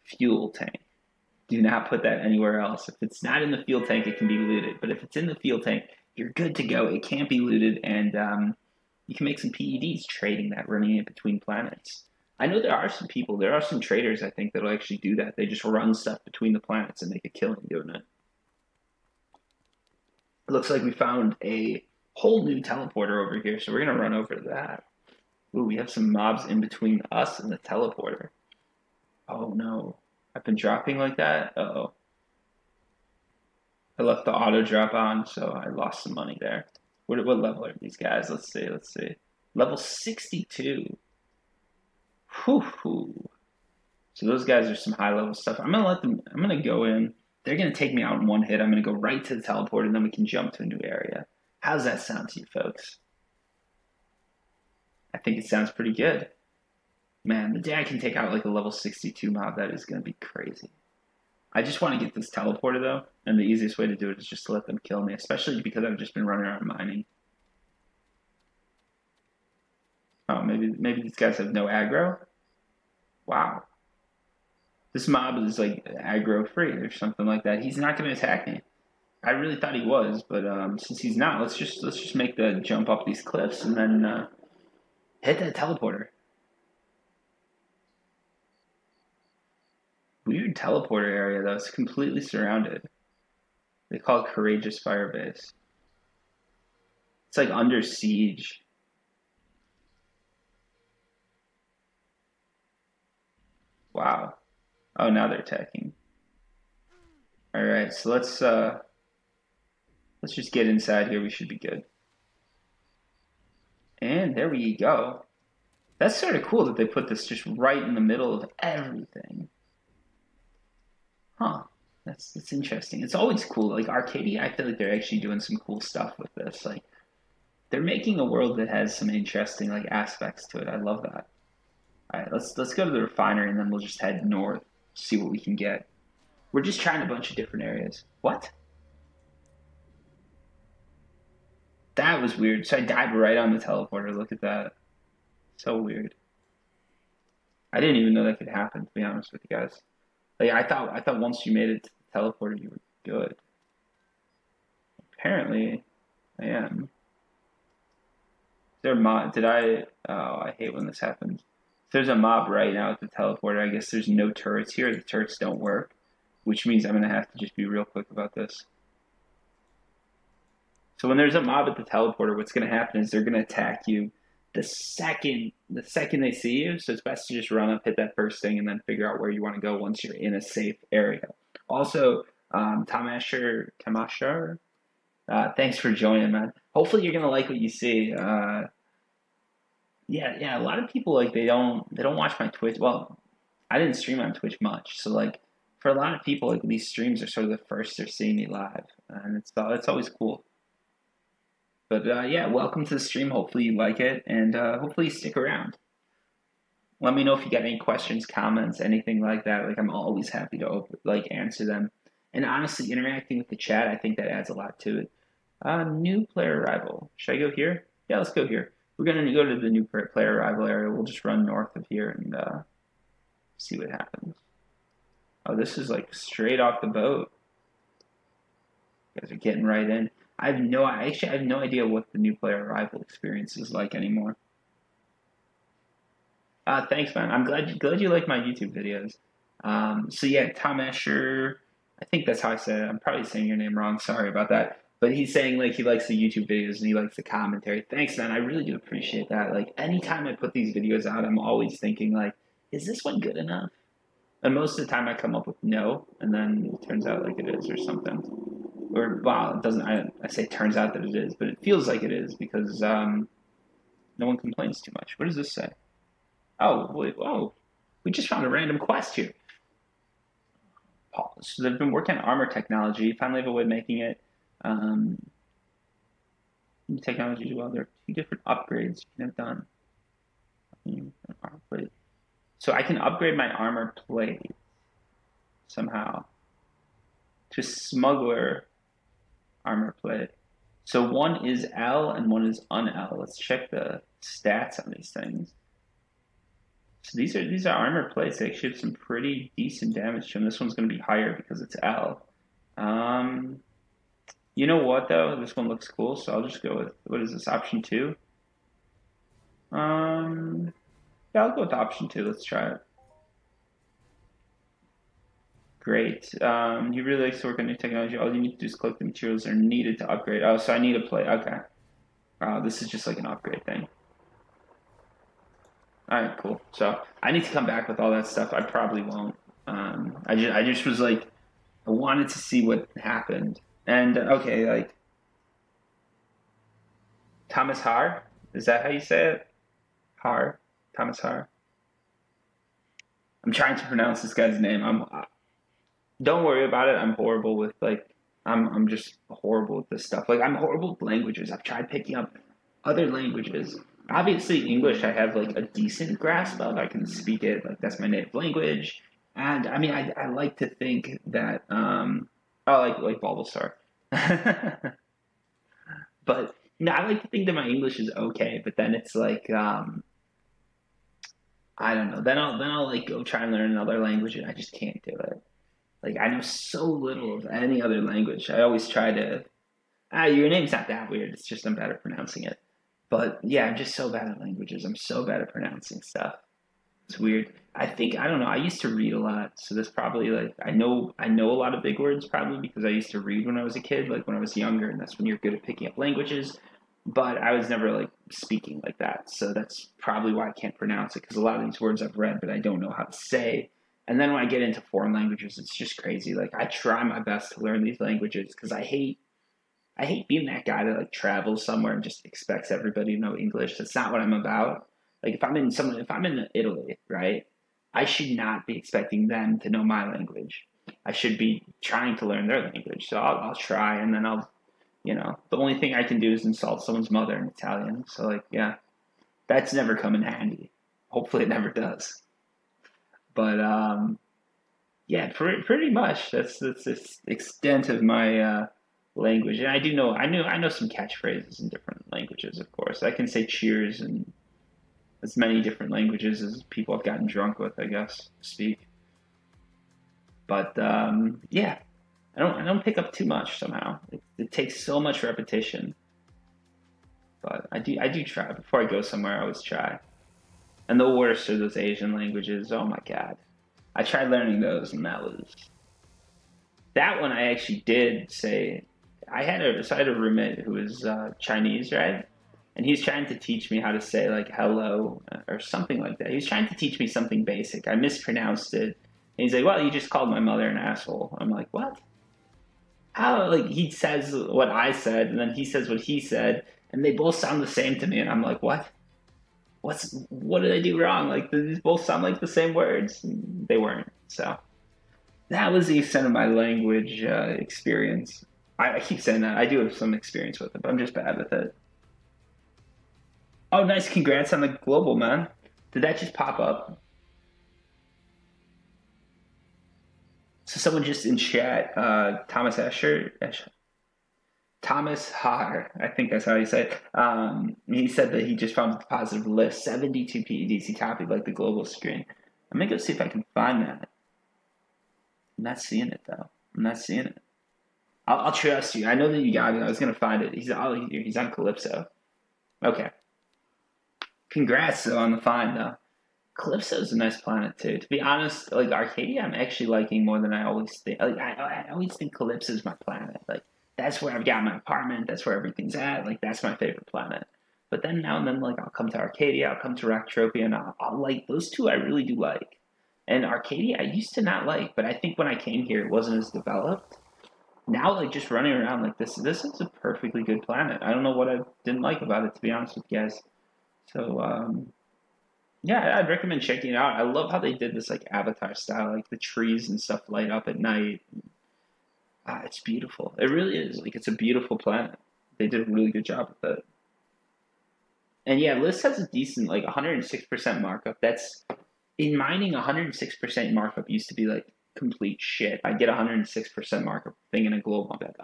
fuel tank. Do not put that anywhere else. If it's not in the fuel tank, it can be looted. But if it's in the fuel tank, you're good to go. It can't be looted, and you can make some PEDs trading that, running it between planets. I know there are some traders, I think, that'll actually do that. They just run stuff between the planets and make a killing doing it. It looks like we found a whole new teleporter over here, so we're gonna run over to that. Ooh, we have some mobs in between us and the teleporter. Oh no. I've been dropping like that? Uh-oh. I left the auto drop on, so I lost some money there. What level are these guys? Let's see, let's see. Level 62. Whew. So those guys are some high level stuff. I'm gonna go in. They're gonna take me out in one hit. I'm gonna go right to the teleport and then we can jump to a new area. How's that sound to you folks? I think it sounds pretty good. Man, the day I can take out like a level 62 mob, that is gonna be crazy. I just want to get this teleporter though, and the easiest way to do it is just to let them kill me, especially because I've just been running around mining. Oh, maybe these guys have no aggro? Wow. This mob is like aggro free or something like that. He's not going to attack me. I really thought he was, but since he's not, let's just make the jump up these cliffs and then hit that teleporter. Weird teleporter area though. It's completely surrounded. They call it Courageous Firebase. It's like under siege. Wow. Oh, now they're attacking. All right, so let's just get inside here. We should be good. And there we go. That's sort of cool that they put this just right in the middle of everything. Huh. That's interesting. It's always cool. Like Arkadia, I feel like they're actually doing some cool stuff with this. Like they're making a world that has some interesting like aspects to it. I love that. All right, let's go to the refinery and then we'll just head north, see what we can get. We're just trying a bunch of different areas. What? That was weird. So I died right on the teleporter. Look at that. So weird. I didn't even know that could happen, to be honest with you guys. Like I thought once you made it to the teleporter you were good. Apparently I am. Is there a mob? I hate when this happens. If there's a mob right now at the teleporter, I guess there's no turrets here. The turrets don't work, which means I'm gonna have to just be real quick about this. So when there's a mob at the teleporter, what's gonna happen is they're gonna attack you the second they see you. So it's best to just run up, hit that first thing, and then figure out where you want to go once you're in a safe area. Also, Tamashar, thanks for joining, man. Hopefully you're gonna like what you see. Yeah. A lot of people like they don't watch my Twitch. Well, I didn't stream on Twitch much, so like for a lot of people, like these streams are sort of the first they're seeing me live, and it's always cool. But yeah, welcome to the stream. Hopefully you like it, and hopefully you stick around. Let me know if you got any questions, comments, anything like that. Like I'm always happy to answer them. And honestly, interacting with the chat, I think that adds a lot to it. New player arrival. Should I go here? Yeah, let's go here. We're gonna go to the new player arrival area. We'll just run north of here and see what happens. Oh, this is like straight off the boat. You guys are getting right in. I have no idea what the new player arrival experience is like anymore. Thanks, man. I'm glad you like my YouTube videos. So yeah, Tom Escher, I think that's how I said it. I'm probably saying your name wrong. Sorry about that. But he's saying like he likes the YouTube videos and he likes the commentary. Thanks, man. I really do appreciate that. Like anytime I put these videos out, I'm always thinking like, is this one good enough? And most of the time I come up with no, and then it turns out like it is or something. Or well, it doesn't. I say turns out that it is, but it feels like it is because no one complains too much. What does this say? Oh, wait, whoa! We just found a random quest here. So they've been working on armor technology. Finally have a way of making it. Technology as well. There are 2 different upgrades you can have done. Armor plate. So I can upgrade my armor plate somehow to smuggler armor plate. So one is L and one is un-L. Let's check the stats on these things. So these are armor plates. They actually have some pretty decent damage to them. This one's going to be higher because it's L. You know what though? This one looks cool, so I'll just go with what is this? Option 2. Yeah, I'll go with option 2. Let's try it. Great. He really likes to work on new technology. All you need to do is collect the materials that are needed to upgrade. Oh, so I need to play. Okay. This is just like an upgrade thing. All right, cool. So I need to come back with all that stuff. I probably won't. I just was like, I wanted to see what happened. And okay, like Thomas Har, is that how you say it? Har, Thomas Har. I'm trying to pronounce this guy's name. Don't worry about it. I'm horrible with like I'm just horrible with this stuff. Like I'm horrible with languages. I've tried picking up other languages. Obviously English I have like a decent grasp of. I can speak it, like that's my native language. And I mean I like to think that oh like Bulbasaur. But no, I like to think that my English is okay, but then it's like I don't know. Then I'll like go try and learn another language and I just can't do it. Like I know so little of any other language. I always try to. Your name's not that weird. It's just I'm bad at pronouncing it. But yeah, I'm just so bad at languages. I'm so bad at pronouncing stuff. It's weird. I don't know. I used to read a lot, so that's probably like I know a lot of big words probably because I used to read when I was a kid, like when I was younger, and that's when you're good at picking up languages. But I was never like speaking like that, so that's probably why I can't pronounce it because a lot of these words I've read, but I don't know how to say. And then when I get into foreign languages, it's just crazy. Like I try my best to learn these languages because I hate being that guy that like travels somewhere and just expects everybody to know English. That's not what I'm about. Like if I'm in Italy, right? I should not be expecting them to know my language. I should be trying to learn their language. So I'll try, and then the only thing I can do is insult someone's mother in Italian. So like, yeah, that's never come in handy. Hopefully, it never does. But yeah, pretty much that's the extent of my language. And I know some catchphrases in different languages. Of course, I can say cheers in as many different languages as people have gotten drunk with, I guess, speak. But yeah, I don't pick up too much somehow. It takes so much repetition. But I do try. Before I go somewhere, I always try. And the worst are those Asian languages. Oh my God. I tried learning those, and that one I actually did say. I had a roommate who was Chinese, right? And he's trying to teach me how to say like hello or something like that. He was trying to teach me something basic. I mispronounced it. And he's like, "Well, you just called my mother an asshole." I'm like, "What? How?" Like he says what I said, and then he says what he said, and they both sound the same to me. And I'm like, "What? What did I do wrong? Like these both sound like the same words." And they weren't. So that was the extent of my language experience. I keep saying that. I do have some experience with it, but I'm just bad with it. Oh, nice. Congrats on the global, man. Did that just pop up? So someone just in chat, Thomas Thomas Har, I think that's how you say it. He said that he just found a positive list, 72 PEDs. He copied like the global screen. I'm gonna go see if I can find that. I'm not seeing it though. I'm not seeing it. I'll trust you. I know that you got it. I was gonna find it. He's on Calypso. Okay. Congrats though on the find though. Calypso's a nice planet too. To be honest, like Arcadia, I'm actually liking more than I always think. Like I always think Calypso's my planet. Like that's where I've got my apartment. That's where everything's at. Like that's my favorite planet. But then now and then, like I'll come to Arcadia, I'll come to Entropia, and I'll like those two. I really do like. And Arcadia, I used to not like, but I think when I came here, it wasn't as developed. Now, like just running around like this is a perfectly good planet. I don't know what I didn't like about it, to be honest with you guys. So yeah, I'd recommend checking it out. I love how they did this like Avatar style, like the trees and stuff light up at night. It's beautiful. It really is. Like it's a beautiful planet. They did a really good job with it. And yeah, List has a decent like 106% markup. That's in mining. 106% markup used to be like complete shit. I get 106% markup thing in a globe. I'm like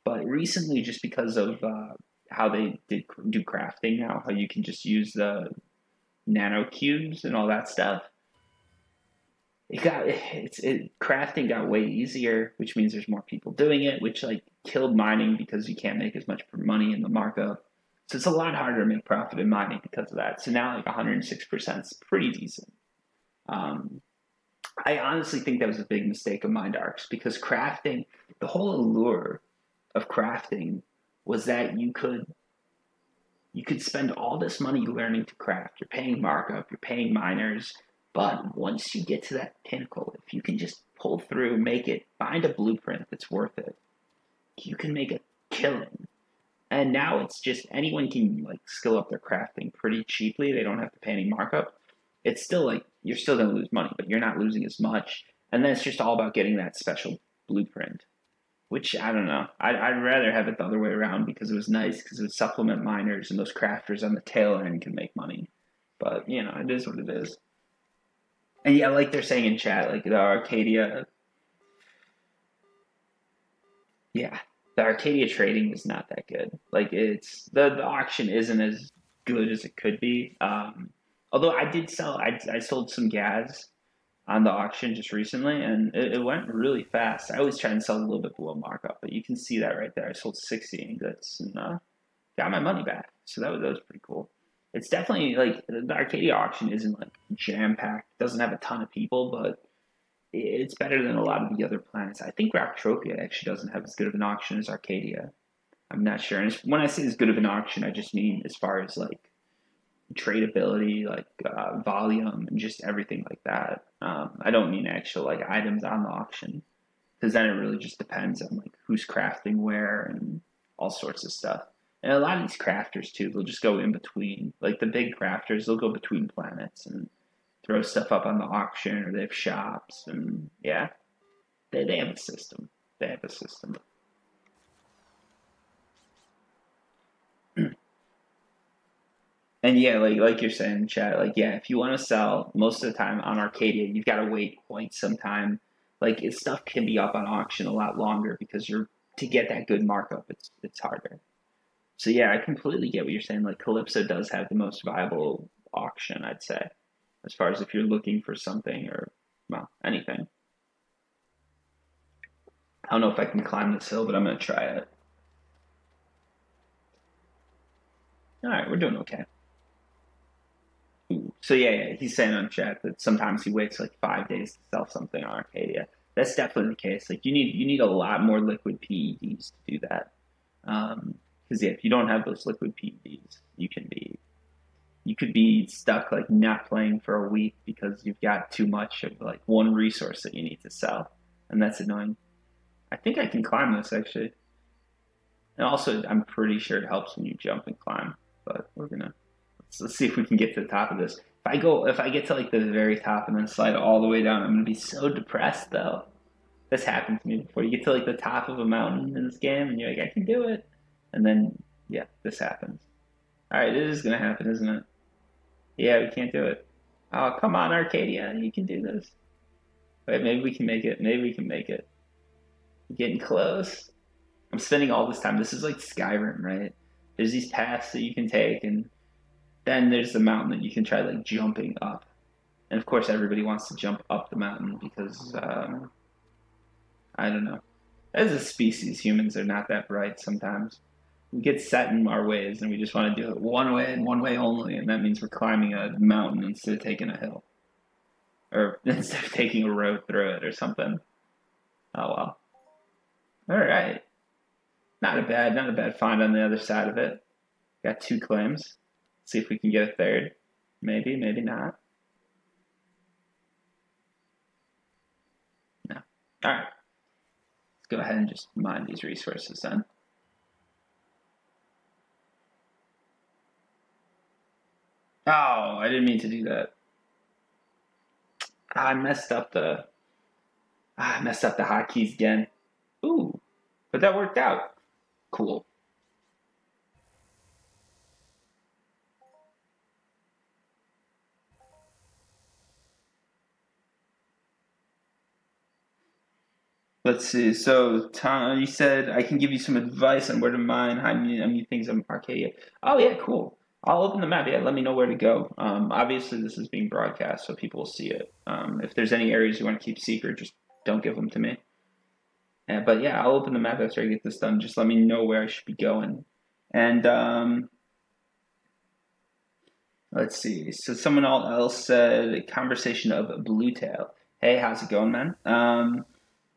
but recently, just because of how they did do crafting now, how you can just use the nano cubes and all that stuff. Crafting got way easier, which means there's more people doing it, which like killed mining because you can't make as much money in the markup. So it's a lot harder to make profit in mining because of that. So now like 106% is pretty decent. I honestly think that was a big mistake of Mind Arcs because crafting, the whole allure of crafting was that you could spend all this money learning to craft. You're paying markup, you're paying miners, but once you get to that pinnacle, if you can just pull through, make it, find a blueprint that's worth it, you can make a killing. And now it's just anyone can like skill up their crafting pretty cheaply. They don't have to pay any markup. It's still like you're still going to lose money, but you're not losing as much. And then it's just all about getting that special blueprint, which I don't know. I'd rather have it the other way around because it was nice because it would supplement miners and those crafters on the tail end can make money. But you know, it is what it is. And yeah, like they're saying in chat, like the Arkadia, yeah, the Arcadia trading is not that good. Like it's the auction isn't as good as it could be. Although I did sell, I sold some gas on the auction just recently, and it went really fast. I always try and sell a little bit below markup, but you can see that right there. I sold 60 ingots and got my money back, so that was pretty cool. It's definitely like the Arcadia auction isn't like jam packed. Doesn't have a ton of people, but it's better than a lot of the other planets. I think Entropia actually doesn't have as good of an auction as Arcadia. I'm not sure. And when I say as good of an auction, I just mean as far as like tradability, like volume, and just everything like that. I don't mean actual like items on the auction because then it really just depends on like who's crafting where and all sorts of stuff. And a lot of these crafters too, they'll just go in between. Like the big crafters, they'll go between planets and throw stuff up on the auction, or they have shops, and yeah, they have a system. They have a system. And yeah, like you're saying, chat, like yeah, if you want to sell, most of the time on Arcadia, you've got to wait quite some time. Like stuff can be up on auction a lot longer because you're to get that good markup, it's harder. So yeah, I completely get what you're saying. Like Calypso does have the most viable auction, I'd say, as far as if you're looking for something or well anything. I don't know if I can climb this hill, but I'm gonna try it. All right, we're doing okay. Ooh. So yeah, he's saying on chat that sometimes he waits like 5 days to sell something on Arcadia. That's definitely the case. Like you need a lot more liquid PEDs to do that. Because yeah, if you don't have those liquid PEDs, you could be stuck like not playing for a week because you've got too much of like one resource that you need to sell, and that's annoying. I think I can climb this actually, and also I'm pretty sure it helps when you jump and climb. But let's see if we can get to the top of this. If I get to like the very top and then slide all the way down, I'm gonna be so depressed though. This happened to me before. You get to like the top of a mountain in this game and you're like, I can do it. And then yeah, this happens. Alright, it is gonna happen, isn't it? Yeah, we can't do it. Oh, come on, Arcadia, you can do this. Wait, maybe we can make it. Maybe we can make it. Getting close. I'm spending all this time. This is like Skyrim, right? There's these paths that you can take, and then there's the mountain that you can try like jumping up. And of course, everybody wants to jump up the mountain because I don't know. As a species, humans are not that bright sometimes. We get set in our ways, and we just want to do it one way and one way only, and that means we're climbing a mountain instead of taking a hill, or instead of taking a road through it or something. Oh well. All right. Not a bad find on the other side of it. Got 2 claims. See if we can get a third. Maybe, maybe not. No. All right. Let's go ahead and just mine these resources then. Oh, I didn't mean to do that. I messed up the hotkeys again. Ooh, but that worked out. Cool. Let's see. So, Tom, you said I can give you some advice on where to mine. How many things on Arcadia? Oh yeah, cool. I'll open the map. Yeah, let me know where to go. Obviously, this is being broadcast, so people will see it. If there's any areas you want to keep secret, just don't give them to me. But yeah, I'll open the map after I get this done. Just let me know where I should be going. And let's see. So someone else said a conversation of Bluetail. Hey, how's it going, man?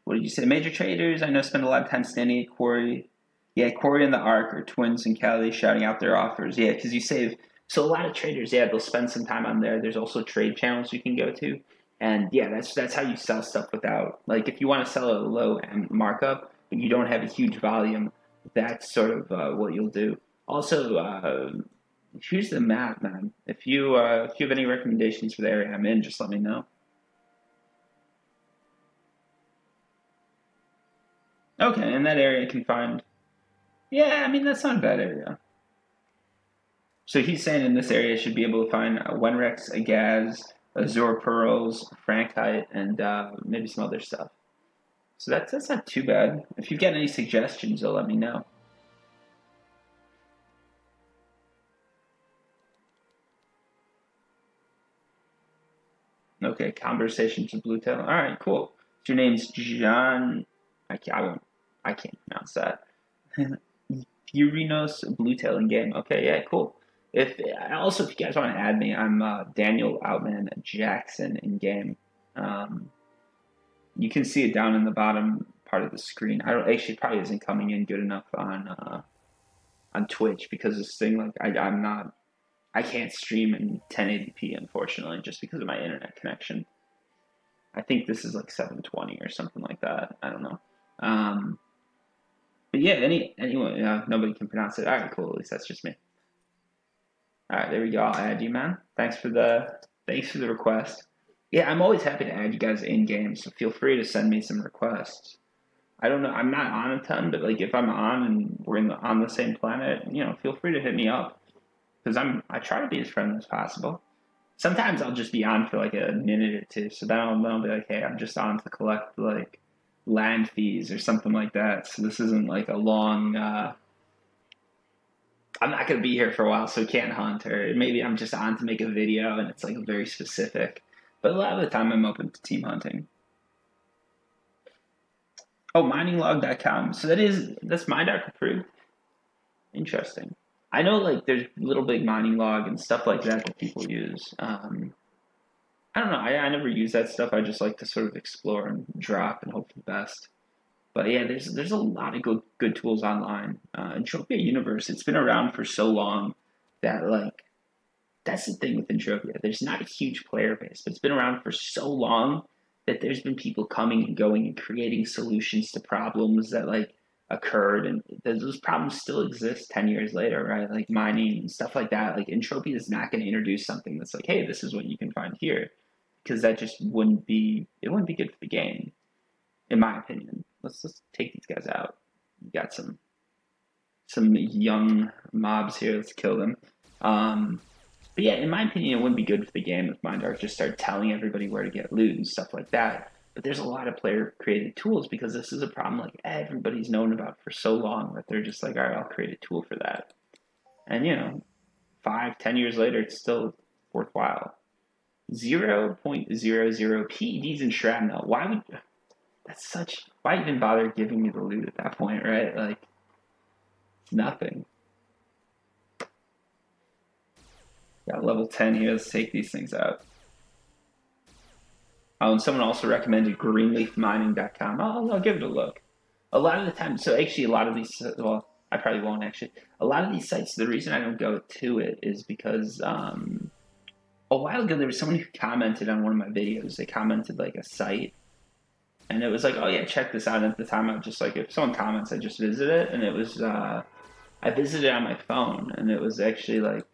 What did you say? Major traders, I know, spend a lot of time standing at Quarry. Yeah, Quarry and the Ark are twins in Cali shouting out their offers. Yeah, because you save. So a lot of traders, yeah, they'll spend some time on there. There's also trade channels you can go to, and yeah, that's how you sell stuff without like if you want to sell at a low end markup, but you don't have a huge volume. That's sort of what you'll do. Also, here's the map, man. If you have any recommendations for the area I'm in, just let me know. Okay, in that area, I can find. Yeah, I mean that's not a bad area. So he's saying in this area, should be able to find Wenrex, Agaz, Azure Pearls, Frankite, and maybe some other stuff. So that's not too bad. If you've got any suggestions, you'll let me know. Okay, conversations with Bluetail. All right, cool. So your name's John. I can't pronounce that. Urinos Bluetail in game. Okay, yeah, cool. If also if you guys want to add me, I'm Daniel Outman Jackson in game. Um, you can see it down in the bottom part of the screen. I don't actually probably isn't coming in good enough on Twitch because this thing like I'm not I can't stream in 1080p unfortunately just because of my internet connection. I think this is like 720 or something like that. I don't know. Um, but yeah, anyone, nobody can pronounce it. All right, cool. At least that's just me. All right, there we go. I'll add you, man. Thanks for the request. Yeah, I'm always happy to add you guys in game, so feel free to send me some requests. I don't know. I'm not on a ton, but like if I'm on and we're on the same planet, feel free to hit me up because I try to be as friendly as possible. Sometimes I'll just be on for like a minute or two, so then I'll be like, hey, I'm just on to collect like land fees or something like that. So this isn't like a long. I'm not gonna be here for a while, so can't hunt, or maybe I'm just on to make a video and it's like very specific. But a lot of the time, I'm open to team hunting. Oh, mininglog.com. So that's MineDark approved. Interesting. I know like there's Little Big Mining Log and stuff like that that people use. I don't know. I never use that stuff. I just like to sort of explore and drop and hope for the best. But yeah, there's a lot of good tools online. Entropia Universe, it's been around for so long that like that's the thing with Entropia. There's not a huge player base, but it's been around for so long that there's been people coming and going and creating solutions to problems that like occurred, and those problems still exist 10 years later, right? Like mining and stuff like that. Like Entropia is not going to introduce something that's like, hey, this is what you can find here, because that just wouldn't be good for the game, in my opinion. Let's take these guys out. We got some young mobs here. Let's kill them. But yeah, in my opinion, it wouldn't be good for the game if Mindark just started telling everybody where to get loot and stuff like that. But there's a lot of player created tools because this is a problem like everybody's known about for so long that they're just like, all right, I'll create a tool for that. And 5, 10 years later, it's still worthwhile. 0.00 PEDs and shrapnel. Why even bother giving me the loot at that point, right? Like, it's nothing. Got level 10 here. Let's take these things out. Oh, and someone also recommended greenleafmining.com. I'll give it a look. A lot of the time, so actually, a lot of these, well, I probably won't actually. A lot of these sites, the reason I don't go to it is because a while ago there was someone who commented on one of my videos. They commented like a site, and it was like, oh yeah, check this out. And at the time, I was just like, if someone comments, I just visit it, and it was I visited it on my phone, and it was actually like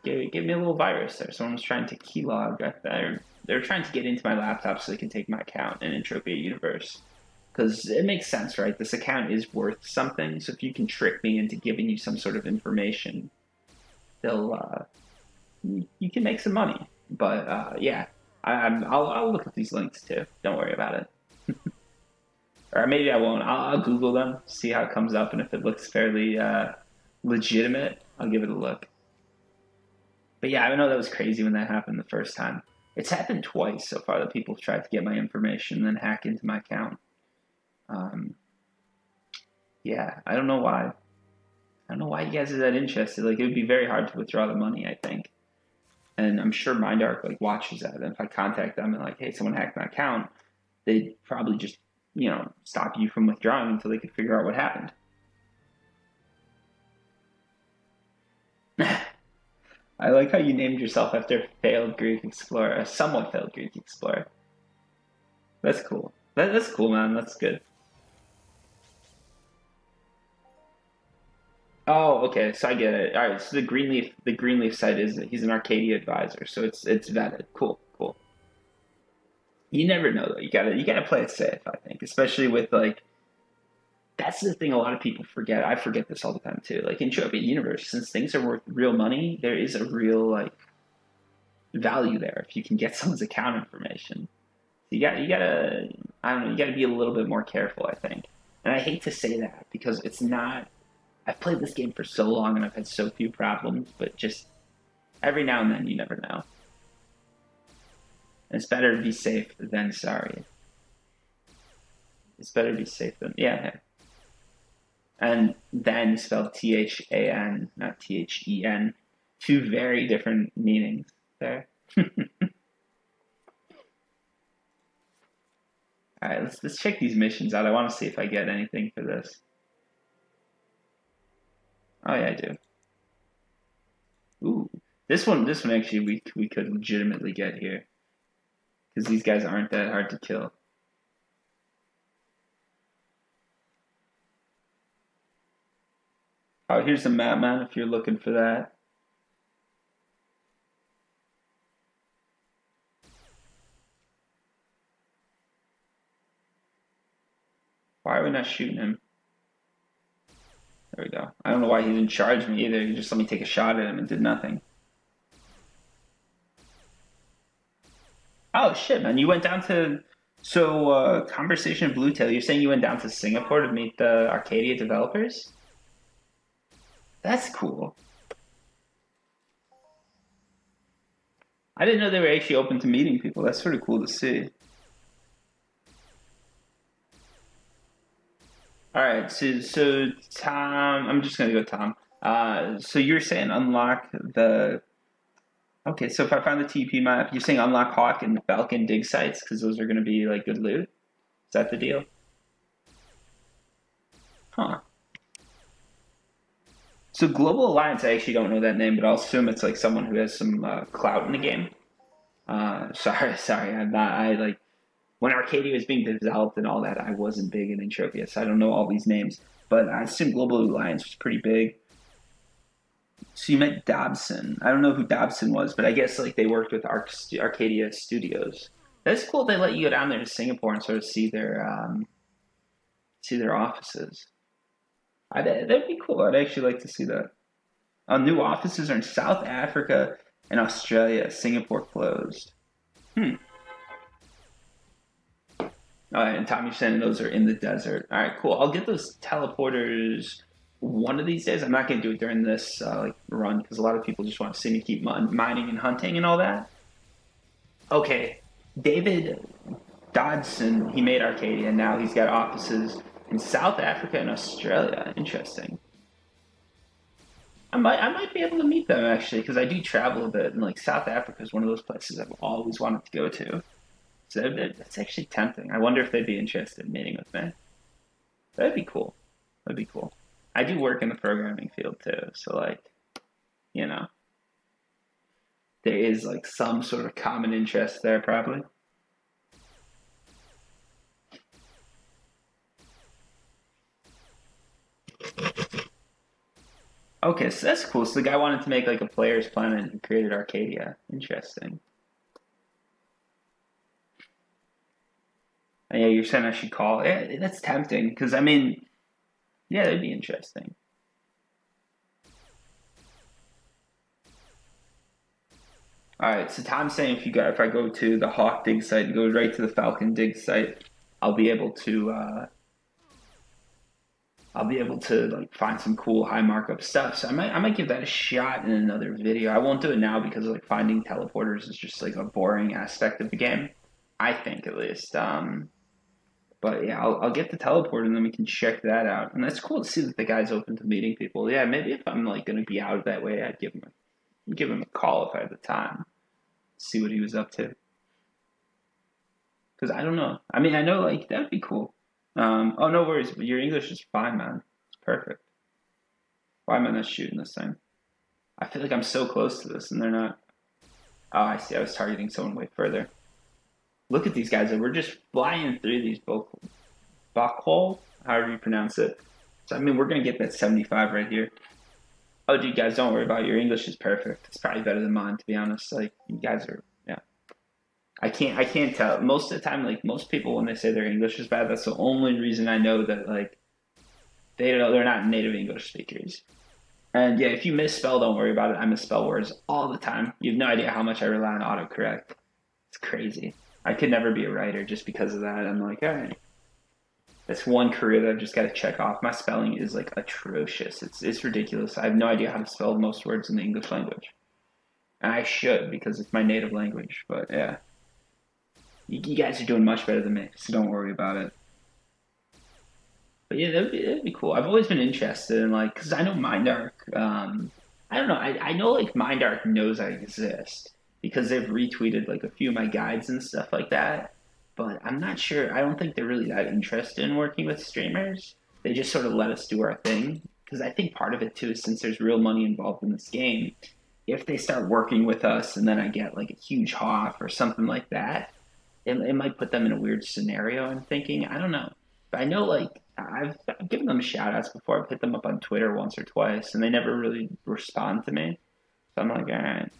gave me a little virus there. Someone was trying to keylog. They were trying to get into my laptop so they can take my account in Entropia Universe. Because it makes sense, right? This account is worth something, so if you can trick me into giving you some sort of information, you can make some money. But yeah, I'll look at these links too. Don't worry about it. Or maybe I won't. I'll Google them, see how it comes up, and if it looks fairly legitimate, I'll give it a look. But yeah, I know that was crazy when that happened the first time. It's happened twice so far that people have tried to get my information and then hack into my account. Um, yeah, I don't know why. I don't know why you guys are that interested. Like, it would be very hard to withdraw the money, I think. and I'm sure Mindark like watches that. And if I contact them and like, hey, someone hacked my account, they'd probably just stop you from withdrawing until they could figure out what happened. I like how you named yourself after a failed Greek explorer, a somewhat failed Greek explorer. That's cool. That's cool, man. That's good. Oh, okay. So I get it. All right. So the Greenleaf site is he's an Arcadia advisor, so it's vetted. Cool, cool. You never know though. You gotta play it safe. I think, especially with like that's the thing a lot of people forget. I forget this all the time too. Like in Entropia Universe, since things are worth real money, there is a real like value there if you can get someone's account information. You gotta I don't know, you gotta be a little bit more careful, I think. And I hate to say that because it's not I've played this game for so long and I've had so few problems, but just every now and then you never know. And it's better to be safe than sorry. It's better to be safe than yeah. And then spelled THAN, not THEN. Two very different meanings there. Alright, let's check these missions out. I want to see if I get anything for this. Oh yeah, I do. Ooh. This one actually we could legitimately get here. Because these guys aren't that hard to kill. Oh, here's the map, man, if you're looking for that. Why are we not shooting him? There we go. I don't know why he didn't charge me either. He just let me take a shot at him and did nothing. Oh shit, man! You went down to Conversation Bluetail. You're saying you went down to Singapore to meet the Arcadia developers? That's cool. I didn't know they were actually open to meeting people. That's sort of cool to see. All right, so Tom, I'm just gonna go Tom. So you're saying unlock the okay. So if I find the TP map, you're saying unlock Hawk and Falcon dig sites because those are gonna be like good loot. Is that the deal? Huh. So Global Alliance, I actually don't know that name, but I'll assume it's like someone who has some clout in the game. Sorry, I'm not. I like when Arcadia was being developed and all that. I wasn't big in Entropia, so I don't know all these names. But I assume Global Alliance was pretty big. So you met Dobson. I don't know who Dobson was, but I guess like they worked with Arcadia Studios. That's cool. They let you go down there to Singapore and sort of see their offices. That'd be cool. I'd actually like to see that. New offices are in South Africa and Australia. Singapore closed. Hmm. All right, and Tommy saying those are in the desert. All right, cool. I'll get those teleporters one of these days. I'm not going to do it during this run because a lot of people just want to see me keep mining and hunting and all that. Okay, David Dodson, he made Arcadia, and now he's got offices in South Africa and Australia. Interesting. I might be able to meet them actually because I do travel a bit, and like South Africa is one of those places I've always wanted to go to. So that's actually tempting. I wonder if they'd be interested in meeting with me. That'd be cool. That'd be cool. I do work in the programming field too, so like, you know, there is like some sort of common interest there probably. Okay, so that's cool. So the guy wanted to make like a player's planet and created Arcadia. Interesting. And yeah, you're saying I should call. Yeah, that's tempting because I mean, yeah, that'd be interesting. All right, so Tom's saying if I go to the Hawk dig site and go right to the Falcon dig site, I'll be able to like find some cool high markup stuff. So I might give that a shot in another video. I won't do it now because like finding teleporters is just like a boring aspect of the game. I think at least. But yeah, I'll get the teleport and then we can check that out. And that's cool to see that the guy's open to meeting people. Yeah, maybe if I'm like gonna be out that way, I'd give him a call if I have the time. see what he was up to. Because I don't know. I mean, I know like that'd be cool. Oh, no worries. But your English is fine, man. It's perfect. Why am I not shooting this thing? I feel like I'm so close to this, and they're not. Oh, I see. I was targeting someone way further. Look at these guys. We're just flying through these Bockhole, however you pronounce it. So, I mean, we're going to get that 75 right here. Oh, dude, guys, don't worry about it. Your English is perfect. It's probably better than mine, to be honest. Like, you guys are, yeah. I can't tell. Most of the time, like, most people, when they say their English is bad, that's the only reason I know that, like, they're not native English speakers. And, yeah, if you misspell, don't worry about it. I misspell words all the time. You have no idea how much I rely on autocorrect. It's crazy. I could never be a writer just because of that. I'm like, all right. That's one career that I've just got to check off. My spelling is like atrocious. It's ridiculous. I have no idea how to spell most words in the English language. And I should because it's my native language. But yeah, you guys are doing much better than me, so don't worry about it. But yeah, that'd be cool. I've always been interested in like, because I know Mindark. I don't know. I know like Mindark knows I exist because they've retweeted like a few of my guides and stuff like that. But I'm not sure. I don't think they're really that interested in working with streamers. They just sort of let us do our thing. Because I think part of it too is since there's real money involved in this game, if they start working with us and then I get like a huge HOF or something like that, it might put them in a weird scenario. I'm thinking. I don't know. But I know like I've given them shout outs before. I've hit them up on Twitter once or twice and they never really respond to me. So I'm like, all right.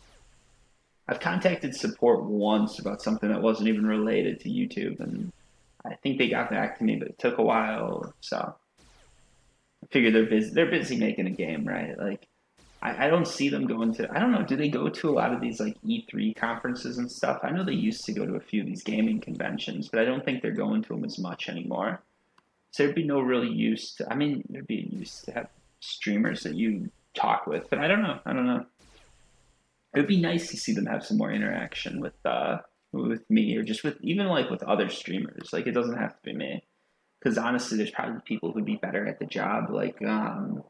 I've contacted support once about something that wasn't even related to YouTube, and I think they got back to me, but it took a while. So I figure they're busy. They're busy making a game, right? Like I don't see them going to. I don't know. Do they go to a lot of these like E3 conferences and stuff? I know they used to go to a few of these gaming conventions, but I don't think they're going to them as much anymore. So there'd be no real use to. I mean, there'd be a use to have streamers that you talk with, but I don't know. I don't know. It would be nice to see them have some more interaction with me or just with even like with other streamers. Like it doesn't have to be me, because honestly, there's probably people who'd be better at the job. Like Yoda's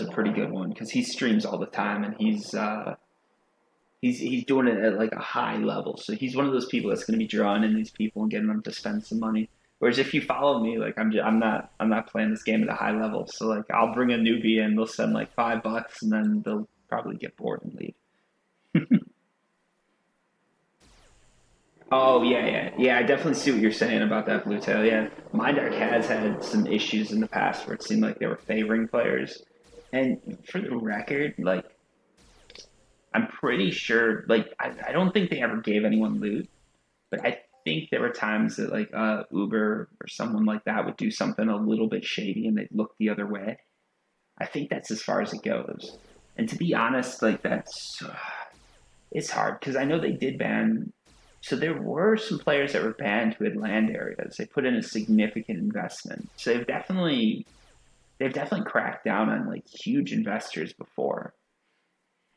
a pretty good one because he streams all the time and he's doing it at like a high level. So he's one of those people that's going to be drawing in these people and getting them to spend some money. Whereas if you follow me, like I'm not playing this game at a high level. So like I'll bring a newbie in, they'll spend like $5 and then they'll probably get bored and leave. Oh yeah. I definitely see what you're saying about that blue tail. Yeah, Mindark has had some issues in the past where it seemed like they were favoring players. And for the record, like I'm pretty sure, like I don't think they ever gave anyone loot, but I think there were times that like Uber or someone like that would do something a little bit shady and they'd look the other way. I think that's as far as it goes. And to be honest, like that's it's hard because I know they did ban. So there were some players that were banned who had land areas. They put in a significant investment. So they've definitely cracked down on like huge investors before.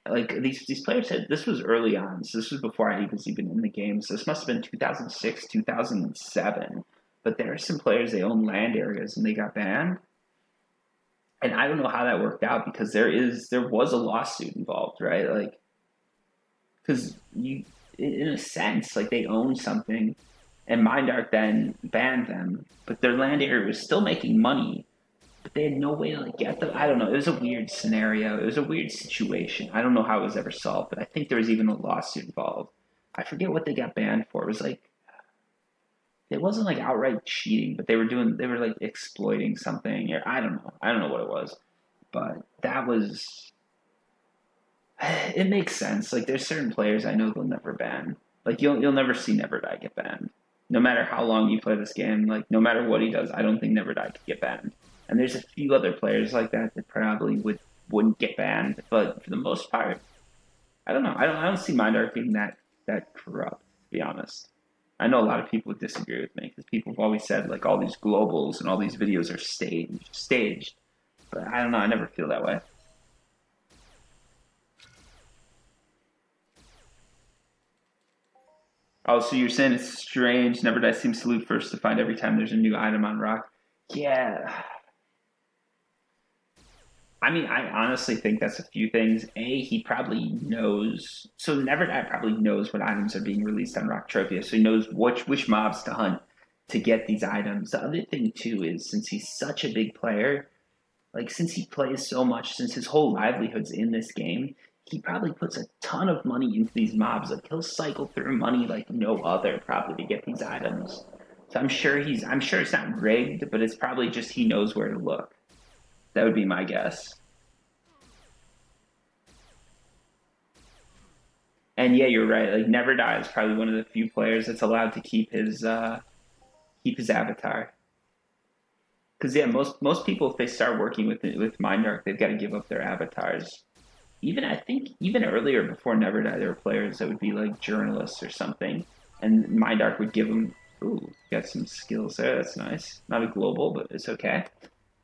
Like these players had this was early on. So this was before I was even in the game. So this must have been 2006, 2007. But there are some players they own land areas and they got banned. And I don't know how that worked out because there was a lawsuit involved, right? Like, because in a sense, like they own something, and Mindark then banned them, but their land area was still making money, but they had no way to like get them. I don't know. It was a weird scenario. It was a weird situation. I don't know how it was ever solved, but I think there was even a lawsuit involved. I forget what they got banned for. It was like it wasn't like outright cheating, but they were like exploiting something, or I don't know. I don't know what it was, but that was. It makes sense. Like there's certain players I know they'll never ban. Like you'll never see Never Die get banned. No matter how long you play this game, like no matter what he does, I don't think Never Die could get banned. And there's a few other players like that that probably wouldn't get banned. But for the most part, I don't know. I don't see Mindark being that corrupt, to be honest. I know a lot of people would disagree with me because people have always said like all these globals and all these videos are staged. But I don't know. I never feel that way. Oh, so you're saying it's strange. Never Die seems to loot first to find every time there's a new item on Rock. Yeah, I mean, I honestly think that's a few things. A, he probably knows. So Never Die probably knows what items are being released on Rocktropia, so he knows which mobs to hunt to get these items. The other thing too is since he's such a big player, like since he plays so much, since his whole livelihood's in this game, he probably puts a ton of money into these mobs. Like he'll cycle through money like no other probably to get these items. So I'm sure it's not rigged, but it's probably just he knows where to look. That would be my guess. And yeah, you're right. Like Never Die is probably one of the few players that's allowed to keep his avatar. Because yeah, most people if they start working with Mindark, they've got to give up their avatars. Even I think even earlier before Never Die, there were players that would be like journalists or something, and Mindark would give them. Ooh, got some skills there. That's nice. Not a global, but it's okay.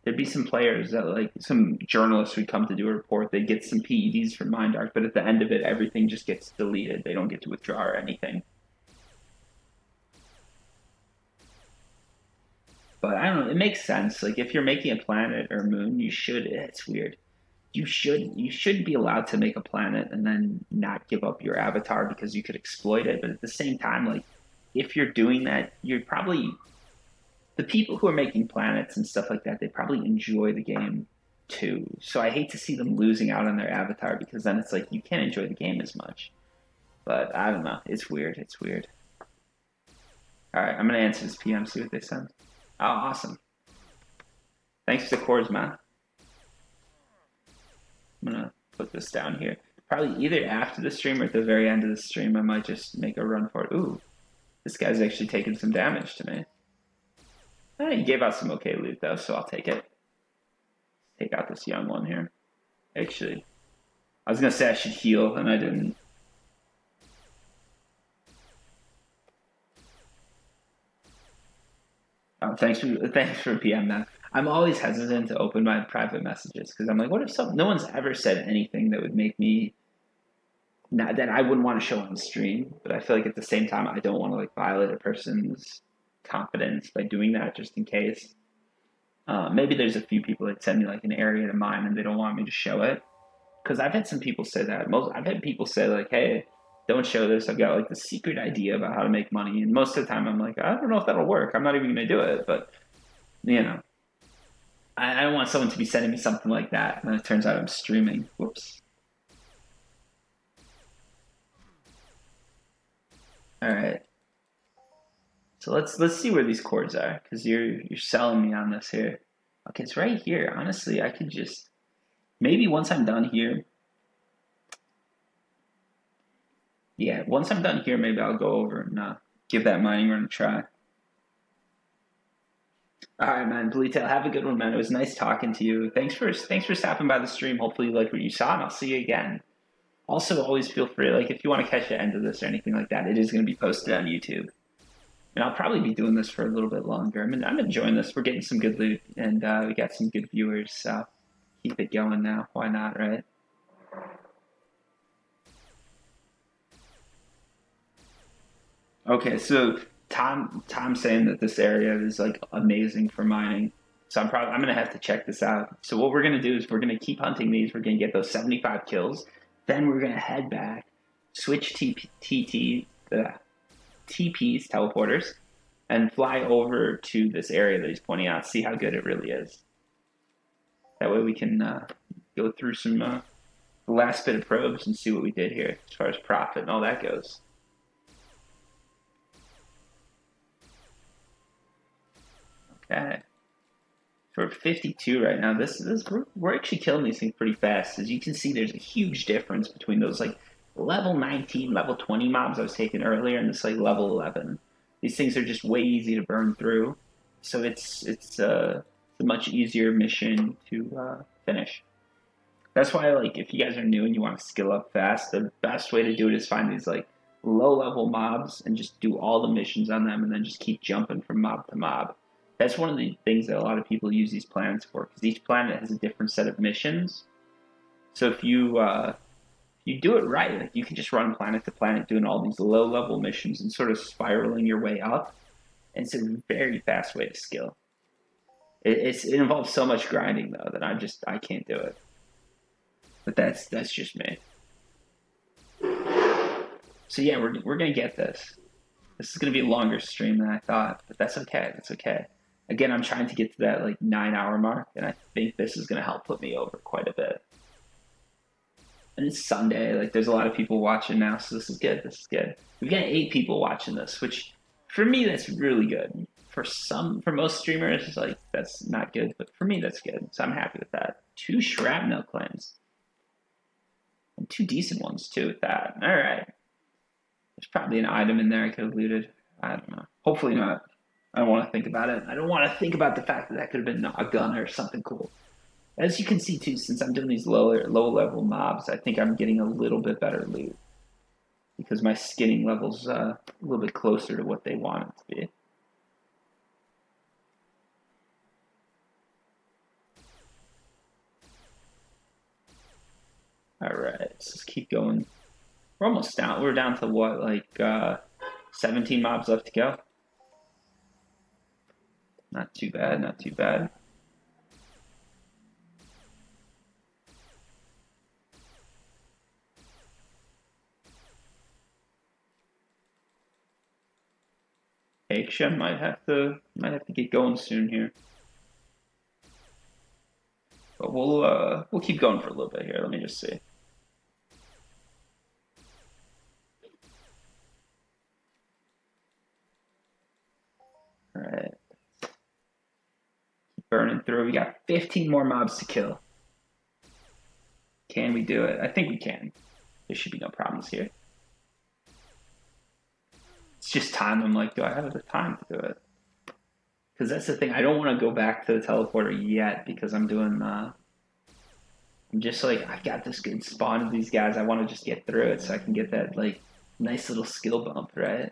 There'd be some players that like some journalists would come to do a report. They'd get some PEDs from Mindark, but at the end of it, everything just gets deleted. They don't get to withdraw or anything. But I don't know. It makes sense. Like if you're making a planet or moon, you should. It's weird. You should be allowed to make a planet and then not give up your avatar because you could exploit it. But at the same time, like if you're doing that, you're probably the people who are making planets and stuff like that. They probably enjoy the game too. So I hate to see them losing out on their avatar because then it's like you can't enjoy the game as much. But I don't know. It's weird. It's weird. All right, I'm gonna answer this PM. See what they send. Oh, awesome. Thanks for the cores, man. I'm gonna put this down here. Probably either after the stream or at the very end of the stream, I might just make a run for it. Ooh, this guy's actually taking some damage to me. He gave out some okay loot though, so I'll take it. Take out this young one here. Actually, I was gonna say I should heal, and I didn't. Thanks for PM that. I'm always hesitant to open my private messages because I'm like, what if no one's ever said anything that would make me not that I wouldn't want to show on stream, but I feel like at the same time I don't want to like violate a person's confidence by doing that just in case. Maybe there's a few people that send me like an area to mine and they don't want me to show it because I've had some people say that. I've had people say like, hey, don't show this. I've got like the secret idea about how to make money, and most of the time I'm like, I don't know if that'll work. I'm not even gonna do it, but you know. I don't want someone to be sending me something like that, and then it turns out I'm streaming. Whoops. All right. So let's see where these chords are, because you're selling me on this here. Okay, it's right here. Honestly, I could just maybe once I'm done here. Yeah, once I'm done here, maybe I'll go over and give that mining run a try. All right, man. Bleetail, have a good one, man. It was nice talking to you. Thanks for stopping by the stream. Hopefully you liked what you saw, and I'll see you again. Also, always feel free, like if you want to catch the end of this or anything like that, it is going to be posted on YouTube. And I'll probably be doing this for a little bit longer. I mean, I'm enjoying this. We're getting some good loot, and we got some good viewers, so keep it going now. Why not, right? Okay, so Tom's saying that this area is like amazing for mining. So I'm gonna have to check this out. So what we're gonna do is we're gonna keep hunting these. We're gonna get those 75 kills. Then we're gonna head back, switch TPs, teleporters, and fly over to this area that he's pointing out. See how good it really is. That way we can go through some the last bit of probes and see what we did here as far as profit and all that goes. Okay. So we're 52 right now. We're actually killing these things pretty fast. As you can see, there's a huge difference between those like level 19, level 20 mobs I was taking earlier and this like level 11. These things are just way easy to burn through. So it's a much easier mission to finish. That's why like if you guys are new and you want to skill up fast, the best way to do it is find these like low level mobs and just do all the missions on them and then just keep jumping from mob to mob. That's one of the things that a lot of people use these planets for, because each planet has a different set of missions. So if you do it right, like you can just run planet to planet doing all these low-level missions and sort of spiraling your way up. And it's a very fast way to skill. It involves so much grinding though that I can't do it. but that's just me. So yeah, we're gonna get this. This is gonna be a longer stream than I thought, but that's okay. That's okay. Again, I'm trying to get to that like 9 hour mark, and I think this is gonna help put me over quite a bit. And it's Sunday, like there's a lot of people watching now, so this is good. This is good. We've got 8 people watching this, which for me that's really good. For most streamers, like that's not good, but for me that's good. So I'm happy with that. 2 shrapnel claims. And 2 decent ones too with that. Alright. There's probably an item in there I could have looted. I don't know. Hopefully not. I don't want to think about it. I don't want to think about the fact that that could have been a gun or something cool. As you can see too, since I'm doing these low level mobs, I think I'm getting a little bit better loot. Because my skinning level's a little bit closer to what they want it to be. Alright, let's just keep going. We're almost down. We're down to what, like 17 mobs left to go? Not too bad, not too bad. Aksha might have to get going soon here. But we'll keep going for a little bit here. Let me just see. All right. Keep burning through. We got 15 more mobs to kill. Can we do it? I think we can. There should be no problems here. It's just time. I'm like, do I have the time to do it? Because that's the thing. I don't want to go back to the teleporter yet because I'm doing. I'm just like, I've got this good spawn of these guys. I want to just get through it so I can get that like nice little skill bump, right?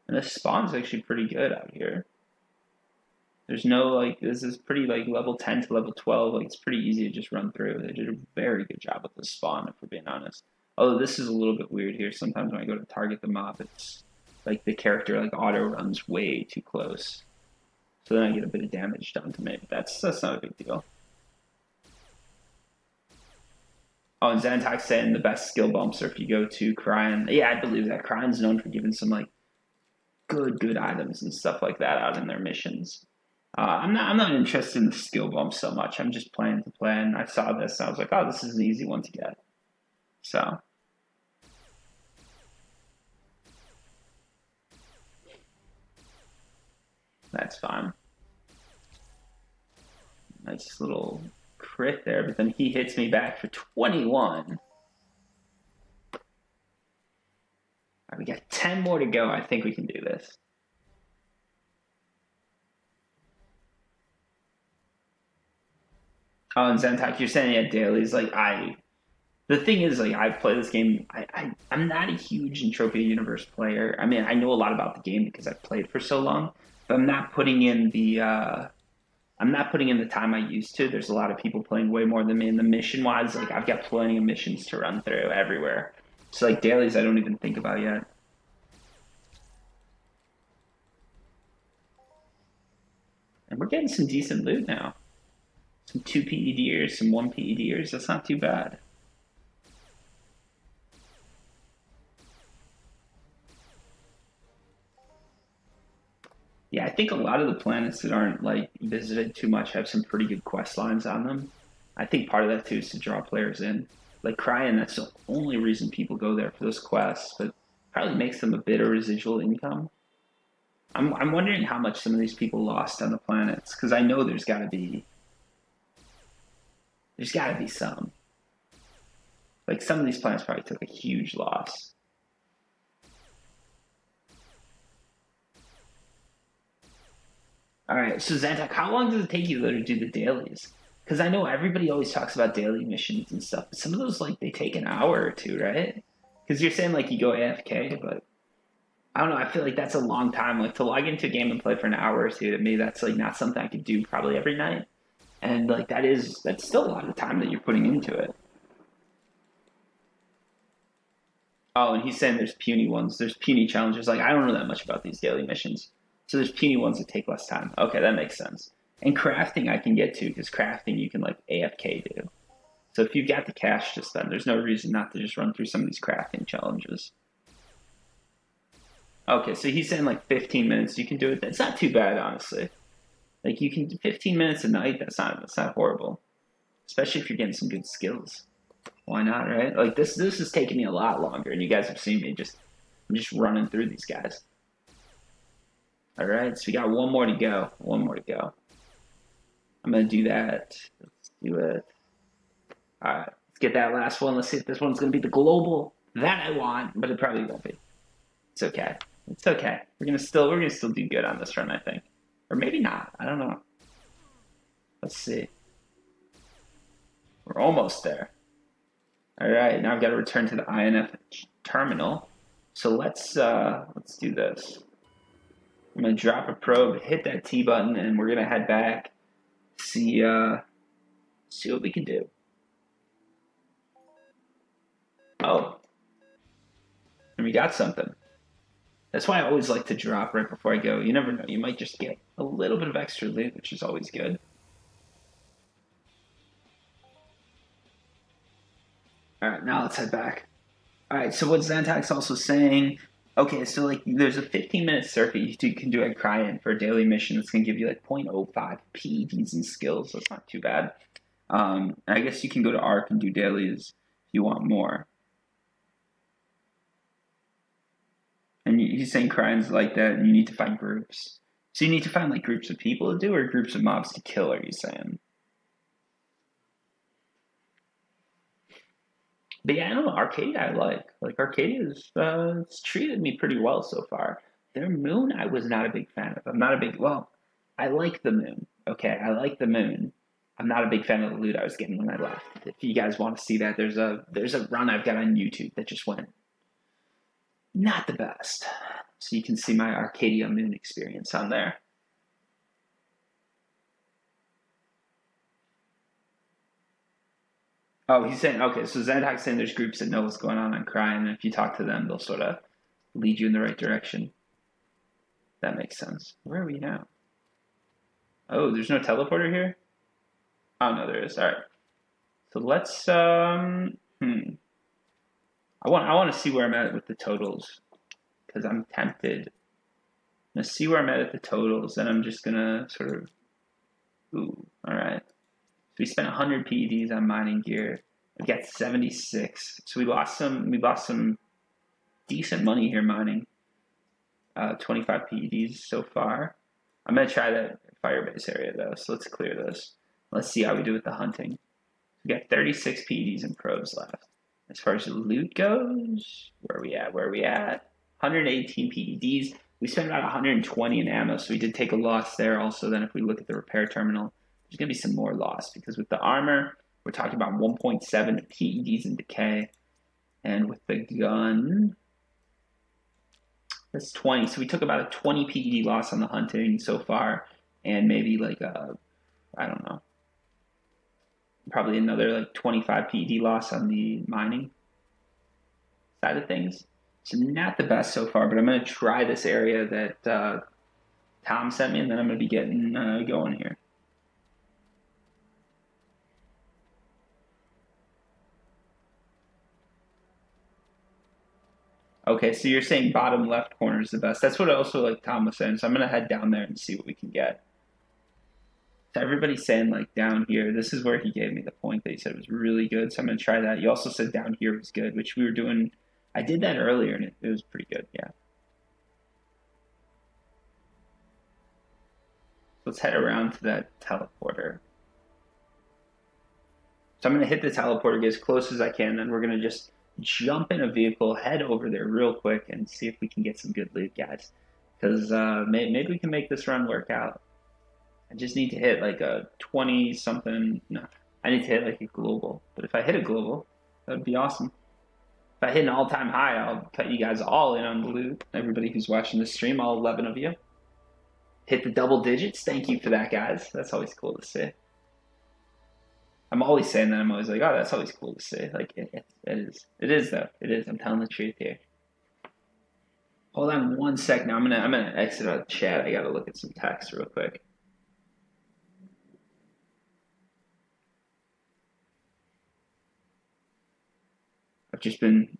And the spawn's actually pretty good out here. There's no, like, this is pretty, like, level 10 to level 12. Like, it's pretty easy to just run through. They did a very good job with the spawn, if we're being honest. Although this is a little bit weird here. Sometimes when I go to target the mob, it's, like, the character, like, auto-runs way too close. So then I get a bit of damage done to me. But that's not a big deal. Oh, and Xantak's saying the best skill bumps are if you go to Cryan. Yeah, I believe that. Cryan's known for giving some, like, good items and stuff like that out in their missions. I'm not interested in the skill bump so much. I'm just playing to play, and I saw this, and I was like, oh, this is an easy one to get. So. That's fine. Nice little crit there, but then he hits me back for 21. All right, we got 10 more to go. I think we can do this. Oh, and Zentak, you're saying yeah, dailies. Like the thing is, like I play this game. I'm not a huge Entropia universe player. I mean, I know a lot about the game because I've played for so long, but I'm not putting in the time I used to. There's a lot of people playing way more than me. And the mission wise, like I've got plenty of missions to run through everywhere. So like dailies, I don't even think about yet. And we're getting some decent loot now. Some 2 PEDers, some 1 PEDers. That's not too bad. Yeah, I think a lot of the planets that aren't like visited too much have some pretty good quest lines on them. I think part of that too is to draw players in. Like Cryan, that's the only reason people go there for those quests, but probably makes them a bit of residual income. I'm wondering how much some of these people lost on the planets, because I know there's got to be some. Like some of these planets probably took a huge loss. All right, so Zantak, how long does it take you though to do the dailies? Because I know everybody always talks about daily missions and stuff, but some of those like they take an hour or two, right? Because you're saying like you go AFK, but I don't know. I feel like that's a long time. Like to log into a game and play for an hour or two, to me, that's like not something I could do probably every night. And like that's still a lot of time that you're putting into it. Oh, and he's saying there's puny ones. There's puny challenges. Like I don't know that much about these daily missions. So there's puny ones that take less time. Okay, that makes sense. And crafting I can get to, because crafting you can like AFK do. So if you've got the cash just then, there's no reason not to just run through some of these crafting challenges. Okay, so he's saying like 15 minutes you can do it. That's not too bad, honestly. Like you can do 15 minutes a night. That's not horrible, especially if you're getting some good skills. Why not, right? Like this is taking me a lot longer, and you guys have seen me I'm just running through these guys. All right, so we got one more to go. One more to go. I'm gonna do that. Let's do it. All right, let's get that last one. Let's see if this one's gonna be the global that I want, but it probably won't be. It's okay. It's okay. We're gonna still do good on this run, I think, or maybe not. I don't know. Let's see. We're almost there. All right, now I've got to return to the INF terminal. So let's do this. I'm gonna drop a probe, hit that T button, and we're gonna head back. See what we can do. Oh, and we got something. That's why I always like to drop right before I go. You never know. You might just get a little bit of extra loot, which is always good. All right, now let's head back. All right, so what Zantax's also saying, okay, so like there's a 15-minute circuit you can do at Cryan for a daily mission that's going to give you like 0.05 PEDs and skills. That's not too bad. I guess you can go to Ark and do dailies if you want more. And he's saying Cryan's like that, and you need to find groups. So you need to find like groups of people to do, or groups of mobs to kill, are you saying? But yeah, I know Arkadia I like. Like Arkadia's it's treated me pretty well so far. Their moon I was not a big fan of. I'm not a big I like the moon. Okay, I like the moon. I'm not a big fan of the loot I was getting when I left. If you guys want to see that, there's a run I've got on YouTube that just went not the best. So you can see my Arkadia moon experience on there. Oh, he's saying, okay, so Zandhawk's saying there's groups that know what's going on Crime, and if you talk to them, they'll sort of lead you in the right direction. That makes sense. Where are we now? Oh, there's no teleporter here? Oh, no, there is. All right. So let's, I want to see where I'm at with the totals, because I'm tempted. I'm going to see where I'm at the totals, and I'm just going to sort of, ooh, all right. So we spent 100 PEDs on mining gear. We got 76. So we lost some decent money here mining. 25 PEDs so far. I'm gonna try that firebase area though. So let's clear this. Let's see how we do with the hunting. We got 36 PEDs and probes left. As far as the loot goes, where are we at? 118 PEDs. We spent about 120 in ammo, so we did take a loss there. Also, then if we look at the repair terminal, there's going to be some more loss because with the armor, we're talking about 1.7 PEDs in decay. And with the gun, that's 20. So we took about a 20 PED loss on the hunting so far. And maybe like, I don't know, probably another like 25 PED loss on the mining side of things. So not the best so far, but I'm going to try this area that Tom sent me, and then I'm going to be getting going here. Okay, so you're saying bottom left corner is the best. That's what also like Tom was saying. So I'm gonna head down there and see what we can get. So everybody's saying like down here, this is where he gave me the point that he said was really good. So I'm gonna try that. You also said down here was good, which we were doing. I did that earlier and it was pretty good. Yeah. Let's head around to that teleporter. So I'm gonna hit the teleporter, get as close as I can, then we're gonna just jump in a vehicle, head over there real quick, and see if we can get some good loot, guys. Because maybe we can make this run work out. I just need to hit like a 20-something. No, I need to hit like a global. But if I hit a global, that would be awesome. If I hit an all-time high, I'll cut you guys all in on the loot. Everybody who's watching this stream, all 11 of you. Hit the double digits. Thank you for that, guys. That's always cool to see. I'm always saying that. I'm always like, oh, that's always cool to see. Like, it is. It is, though. It is. I'm telling the truth here. Hold on 1 second. I'm gonna exit out of chat. I gotta look at some text real quick. I've just been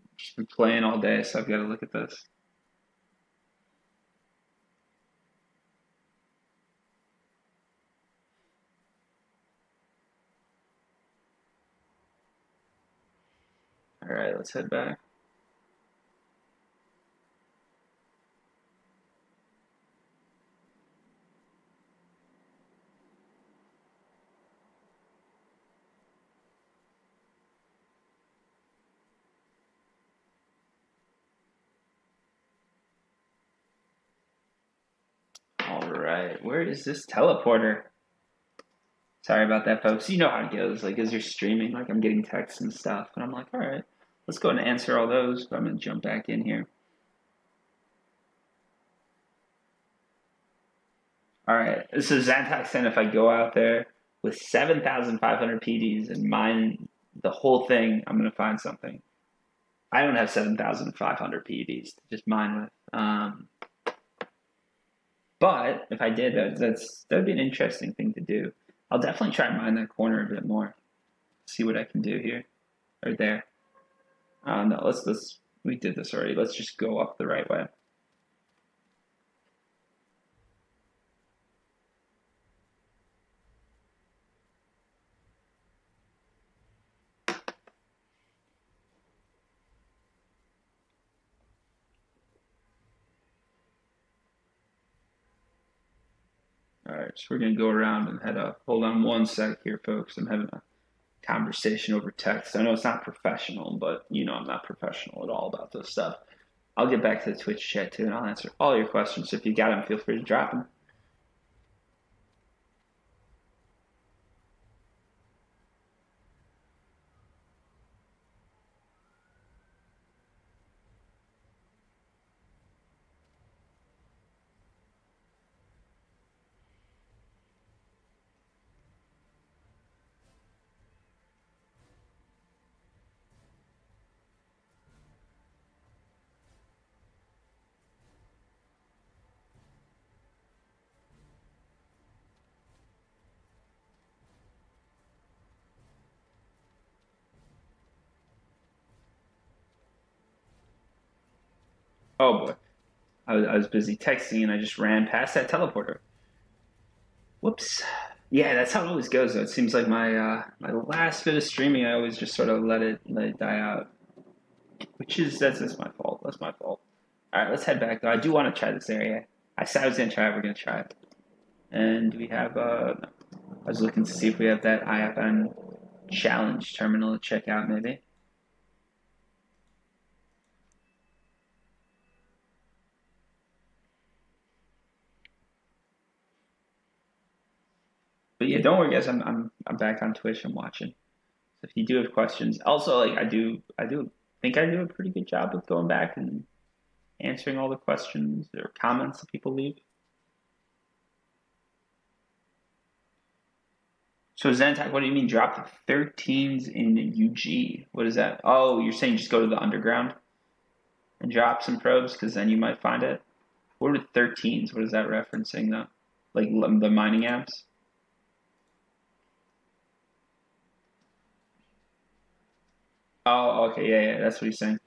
playing all day, so I've got to look at this. All right, let's head back. All right, where is this teleporter? Sorry about that, folks. You know how it goes. Like, as you're streaming, like, I'm getting texts and stuff, and I'm like, all right, let's go and answer all those. But I'm gonna jump back in here. All right, this is Zantac saying if I go out there with 7,500 PDs and mine the whole thing, I'm gonna find something. I don't have 7,500 PDs to just mine with. But if I did, that'd be an interesting thing to do. I'll definitely try and mine that corner a bit more. See what I can do here or there. No, let's we did this already. Let's just go up the right way. All right, so we're gonna go around and head up. Hold on 1 sec here, folks. I'm having a conversation over text. I know it's not professional, but you know I'm not professional at all about this stuff. I'll get back to the Twitch chat too, and I'll answer all your questions. So if you got them, feel free to drop them. Oh boy, I was busy texting and I just ran past that teleporter. Whoops. Yeah, that's how it always goes. Though. It seems like my last bit of streaming, I always just sort of let it die out, which is that's my fault. That's my fault. All right, let's head back though. I do want to try this area. I said I was gonna try it. We're gonna try it. And we have no. I was looking to see if we have that IFN challenge terminal to check out maybe. But yeah, don't worry, guys. I'm back on Twitch. I'm watching. So if you do have questions, also like I do think I do a pretty good job of going back and answering all the questions or comments that people leave. So Zantac, what do you mean drop the 13s in UG? What is that? Oh, you're saying just go to the underground and drop some probes because then you might find it. What are 13s? What is that referencing though? Like the mining apps? Oh, okay, yeah, that's what he's saying.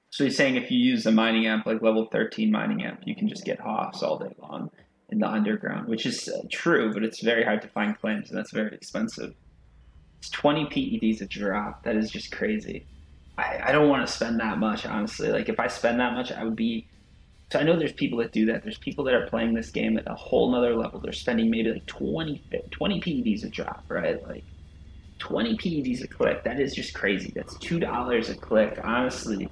So he's saying if you use the mining app, like level 13 mining app, you can just get hoffs all day long in the underground, which is true, but it's very hard to find claims, and that's very expensive. It's 20 PEDs a drop. That is just crazy. I don't want to spend that much, honestly. Like, if I spend that much, I would be... So I know there's people that do that. There's people that are playing this game at a whole nother level. They're spending maybe like 20 PEDs a drop, right? Like, 20 PEDs a click. That is just crazy. That's $2 a click, honestly.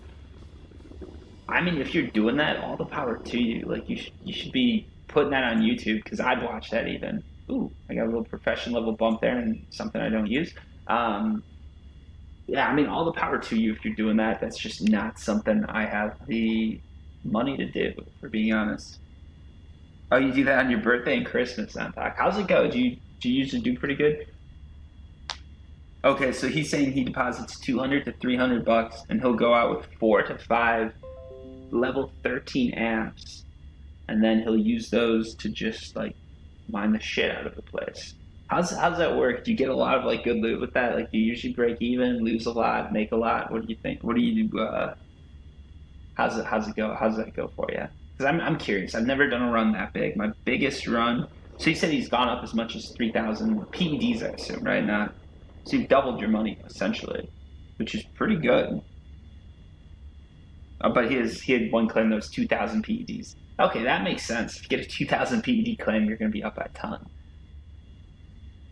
I mean, if you're doing that, all the power to you. Like, you should be putting that on YouTube, because I'd watch that even. Ooh, I got a little profession level bump there and something I don't use. Yeah, I mean, all the power to you if you're doing that. That's just not something I have the money to do, for being honest. Oh, you do that on your birthday and Christmas, Zantak. How's it go? Do you usually do pretty good? Okay, so he's saying he deposits 200 to 300 bucks, and he'll go out with 4 to 5 level 13 amps, and then he'll use those to just like mine the shit out of the place. How's that work? Do you get a lot of like good loot with that? Like, do you usually break even, lose a lot, make a lot? What do you think? What do you do? How's it go? How's that go for you? Because I'm curious. I've never done a run that big. My biggest run. So you said he's gone up as much as 3,000 PEDs, I assume, right? Not. So you've doubled your money essentially, which is pretty good. But he had one claim that was 2,000 PEDs. Okay, that makes sense. If you get a 2,000 PED claim, you're going to be up by a ton.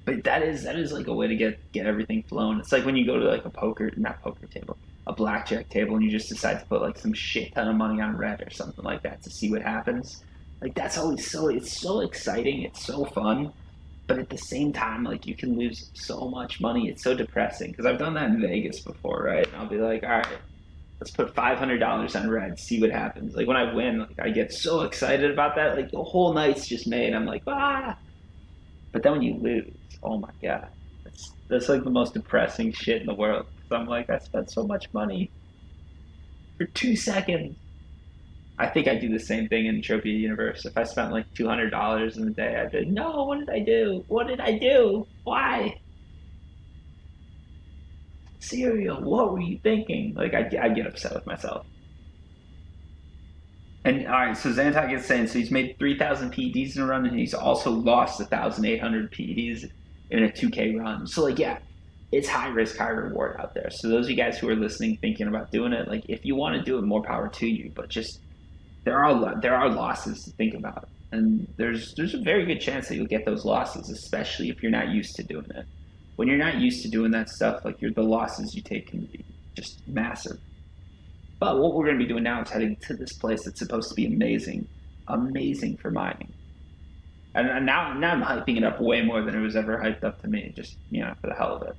But that is like a way to get everything flowing. It's like when you go to like not poker table, a blackjack table, and you just decide to put like some shit ton of money on red or something like that to see what happens. Like that's always it's so exciting, it's so fun, but at the same time, like you can lose so much money. It's so depressing because I've done that in Vegas before, right? And I'll be like, all right, let's put $500 on red, see what happens. Like when I win, like I get so excited about that, like the whole night's just made. I'm like, ah. But then when you lose, oh my god, that's like the most depressing shit in the world. So I'm like, I spent so much money for 2 seconds. I think I'd do the same thing in Entropia Universe. If I spent like $200 in a day, I'd be like, no, what did I do? What did I do? Why? Cereal, what were you thinking? Like, I get upset with myself. And all right, so Zantok is saying, so he's made 3,000 PEDs in a run, and he's also lost 1,800 PEDs in a 2K run. So like, yeah, it's high risk, high reward out there. So those of you guys who are listening, thinking about doing it, like if you want to do it, more power to you. But just there are losses to think about, and there's a very good chance that you'll get those losses, especially if you're not used to doing it. When you're not used to doing that stuff, like the losses you take can be just massive. But what we're going to be doing now is heading to this place that's supposed to be amazing for mining. And now I'm hyping it up way more than it was ever hyped up to me, just for the hell of it.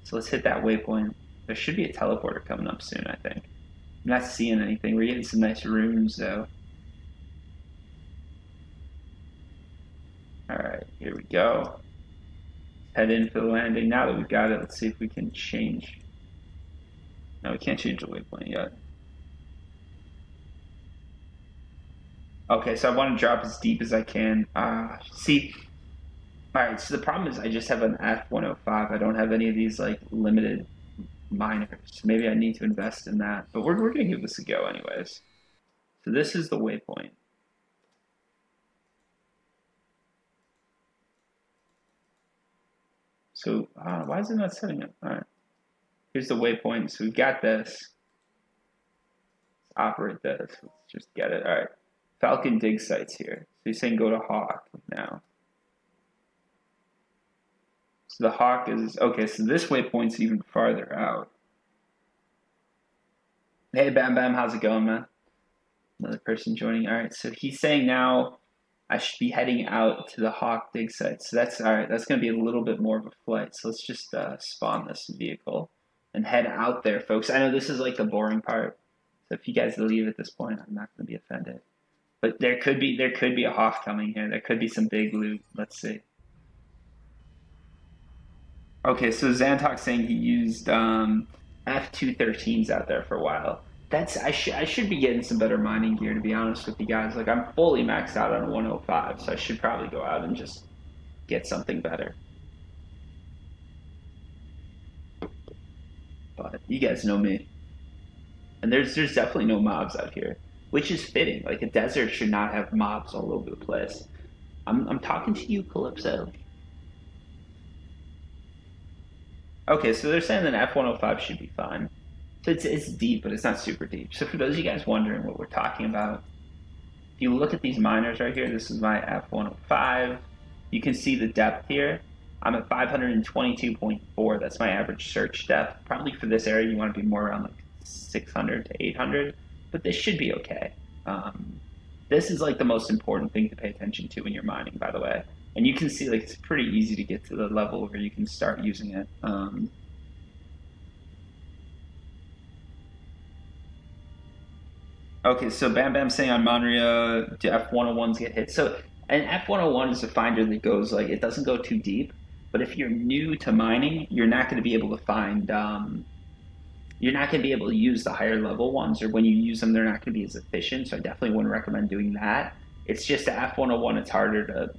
So let's hit that waypoint. There should be a teleporter coming up soon, I think. I'm not seeing anything. We're getting some nice rooms though. All right, here we go. Head in for the landing. Now that we've got it, let's see if we can change. No, we can't change the waypoint yet. Okay, so I want to drop as deep as I can. See, all right, so the problem is I just have an F105. I don't have any of these like limited miners. Maybe I need to invest in that, but we're going to give this a go anyways. So this is the waypoint. So why is it not setting it? All right. Here's the waypoint. So we've got this. Let's operate this. Let's just get it. All right. Falcon dig sites here. So you're saying go to Hawk now. So the Hawk is, okay, so this waypoint's even farther out. Hey, Bam Bam, how's it going, man? Another person joining. All right, so he's saying now I should be heading out to the Hawk dig site. So that's, all right, that's going to be a little bit more of a flight. So let's just spawn this vehicle and head out there, folks. I know this is like the boring part. So if you guys leave at this point, I'm not going to be offended. But there could be a Hawk coming here. There could be some big loot. Let's see. Okay, so Xantok's saying he used F213s out there for a while. I should be getting some better mining gear, to be honest with you guys. Like I'm fully maxed out on a 105, so I should probably go out and just get something better. But you guys know me. And there's definitely no mobs out here, which is fitting. Like a desert should not have mobs all over the place. I'm talking to you, Calypso. Okay, so they're saying that F105 should be fine. So it's deep, but it's not super deep. So for those of you guys wondering what we're talking about, if you look at these miners right here, this is my F105. You can see the depth here. I'm at 522.4. That's my average search depth. Probably for this area, you want to be more around like 600 to 800, but this should be okay. This is like the most important thing to pay attention to when you're mining, by the way. And you can see like it's pretty easy to get to the level where you can start using it. Okay, so Bam Bam saying on Monria, do F101s get hit? So an F101 is a finder that goes like, it doesn't go too deep, but if you're new to mining, you're not going to be able to find you're not going to be able to use the higher level ones, or when you use them, they're not going to be as efficient. So I definitely wouldn't recommend doing that. It's just at F101,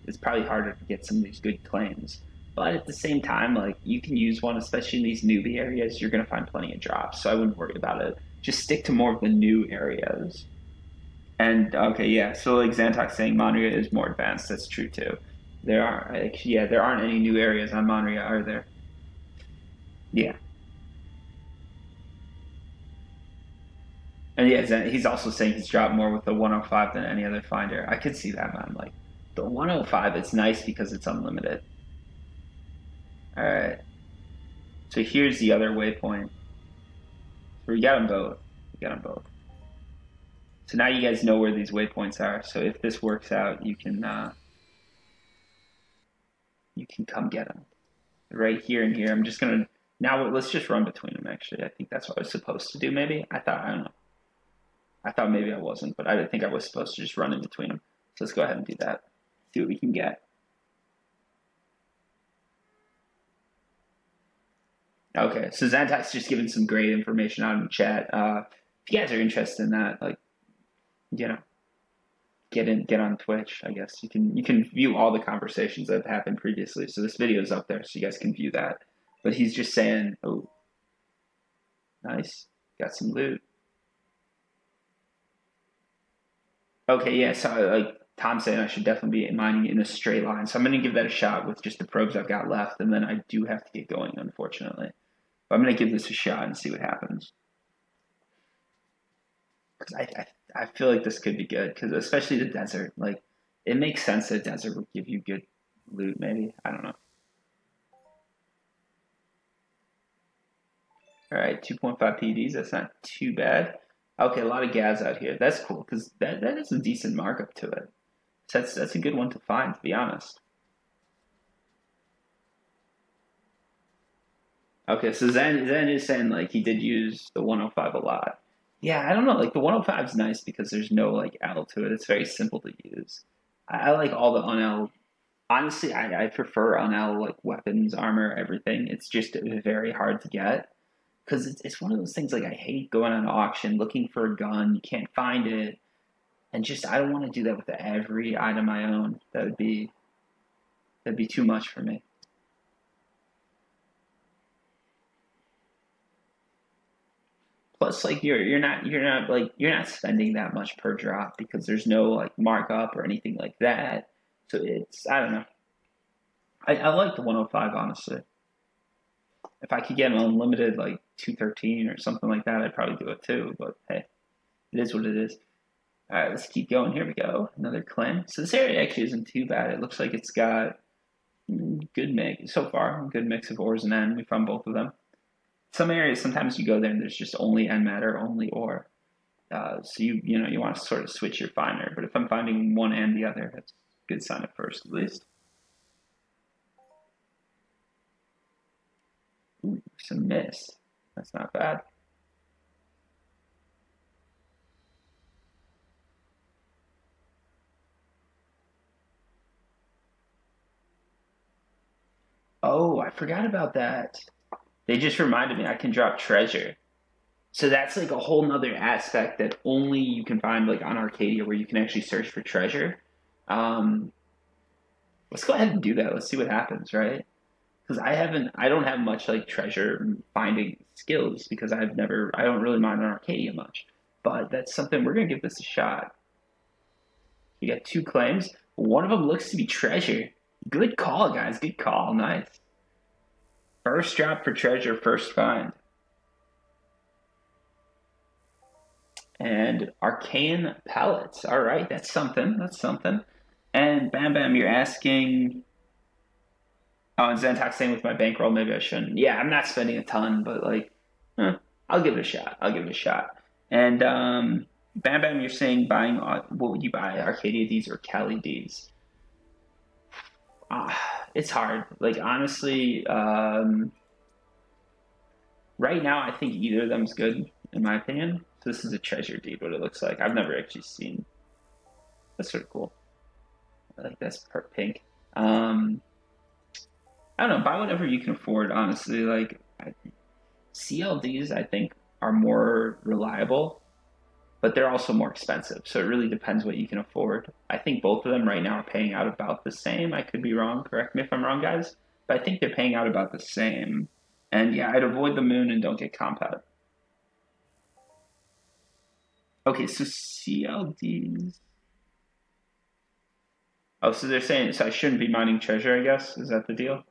it's probably harder to get some of these good claims. But at the same time, like you can use one, especially in these newbie areas, you're going to find plenty of drops. So I wouldn't worry about it. Just stick to more of the new areas. And okay, yeah. So like Xantox saying Monria is more advanced. That's true too. There are like, yeah, there aren't any new areas on Monria, are there? Yeah. And yeah, he's also saying he's dropped more with the 105 than any other finder. I could see that, man. Like the 105, it's nice because it's unlimited. All right. So here's the other waypoint. So we got them both. We got them both. So now you guys know where these waypoints are. So if this works out, you can come get them right here and here. I'm just gonna now let's just run between them. Actually, I think that's what I was supposed to do. Maybe I don't know. I thought maybe I wasn't, but I didn't think I was supposed to just run in between them. So let's go ahead and do that. See what we can get. Okay, so Xantax just giving some great information out in the chat. If you guys are interested in that, like, you know, get on Twitch. I guess you can view all the conversations that have happened previously. So this video is up there, so you guys can view that. But he's just saying, oh, nice, got some loot. Okay, yeah. So like Tom's saying, I should definitely be mining in a straight line. So I'm going to give that a shot with just the probes I've got left, and then I do have to get going, unfortunately. But I'm going to give this a shot and see what happens. Because I feel like this could be good, because especially the desert, like it makes sense that desert would give you good loot. Maybe I don't know. All right, 2.5 PDs. That's not too bad. Okay, a lot of gas out here. That's cool because that is a decent markup to it. So that's a good one to find, to be honest. Okay, so Zen is saying like he did use the 105 a lot. Yeah, I don't know. Like the 105 is nice because there's no like L to it. It's very simple to use. I like all the on-L. Honestly, I prefer on-L like weapons, armor, everything. It's just very hard to get because it's one of those things like I hate going on auction looking for a gun. You can't find it. And just I don't want to do that with every item I own. That'd be too much for me. Plus, like you're not spending that much per drop because there's no like markup or anything like that. So it's I don't know. I like the 105 honestly. If I could get an unlimited like 213 or something like that, I'd probably do it too. But hey, it is what it is. All right, let's keep going. Here we go. Another claim. So this area actually isn't too bad. It looks like it's got good mix so far. Good mix of ores and N. We found both of them. Some areas, sometimes you go there and there's just only N matter, only ore. So you want to sort of switch your finder. But if I'm finding one and the other, that's a good sign at first, at least. Ooh, some mist. That's not bad. Oh, I forgot about that. They just reminded me I can drop treasure. So that's like a whole nother aspect that only you can find like on Arkadia where you can actually search for treasure. Um, let's go ahead and do that. Let's see what happens, right? Because I don't have much like treasure finding skills because I don't really mine on Arkadia much. But that's something we're gonna give this a shot. You got 2 claims. One of them looks to be treasure. Good call, guys. Good call. Nice. First drop for treasure, first find. And arcane pellets. All right, that's something. That's something. And Bam Bam, you're asking. Oh, and Zentox saying with my bankroll, maybe I shouldn't. Yeah, I'm not spending a ton, but like, I'll give it a shot. I'll give it a shot. And Bam Bam, you're saying buying. What would you buy? Arcadia Ds or Cali Ds? It's hard. Like honestly, right now I think either of them's good in my opinion. So this is a treasure deed. What it looks like. I've never actually seen. That's sort of cool. I like that's pink. I don't know. Buy whatever you can afford. Honestly, like CLDs, I think are more reliable, but they're also more expensive. So it really depends what you can afford. I think both of them right now are paying out about the same. I could be wrong. Correct me if I'm wrong, guys. But I think they're paying out about the same. And yeah, I'd avoid the moon and don't get compat. Okay, so CLDs. Oh, so they're saying so I shouldn't be mining treasure, I guess. Is that the deal?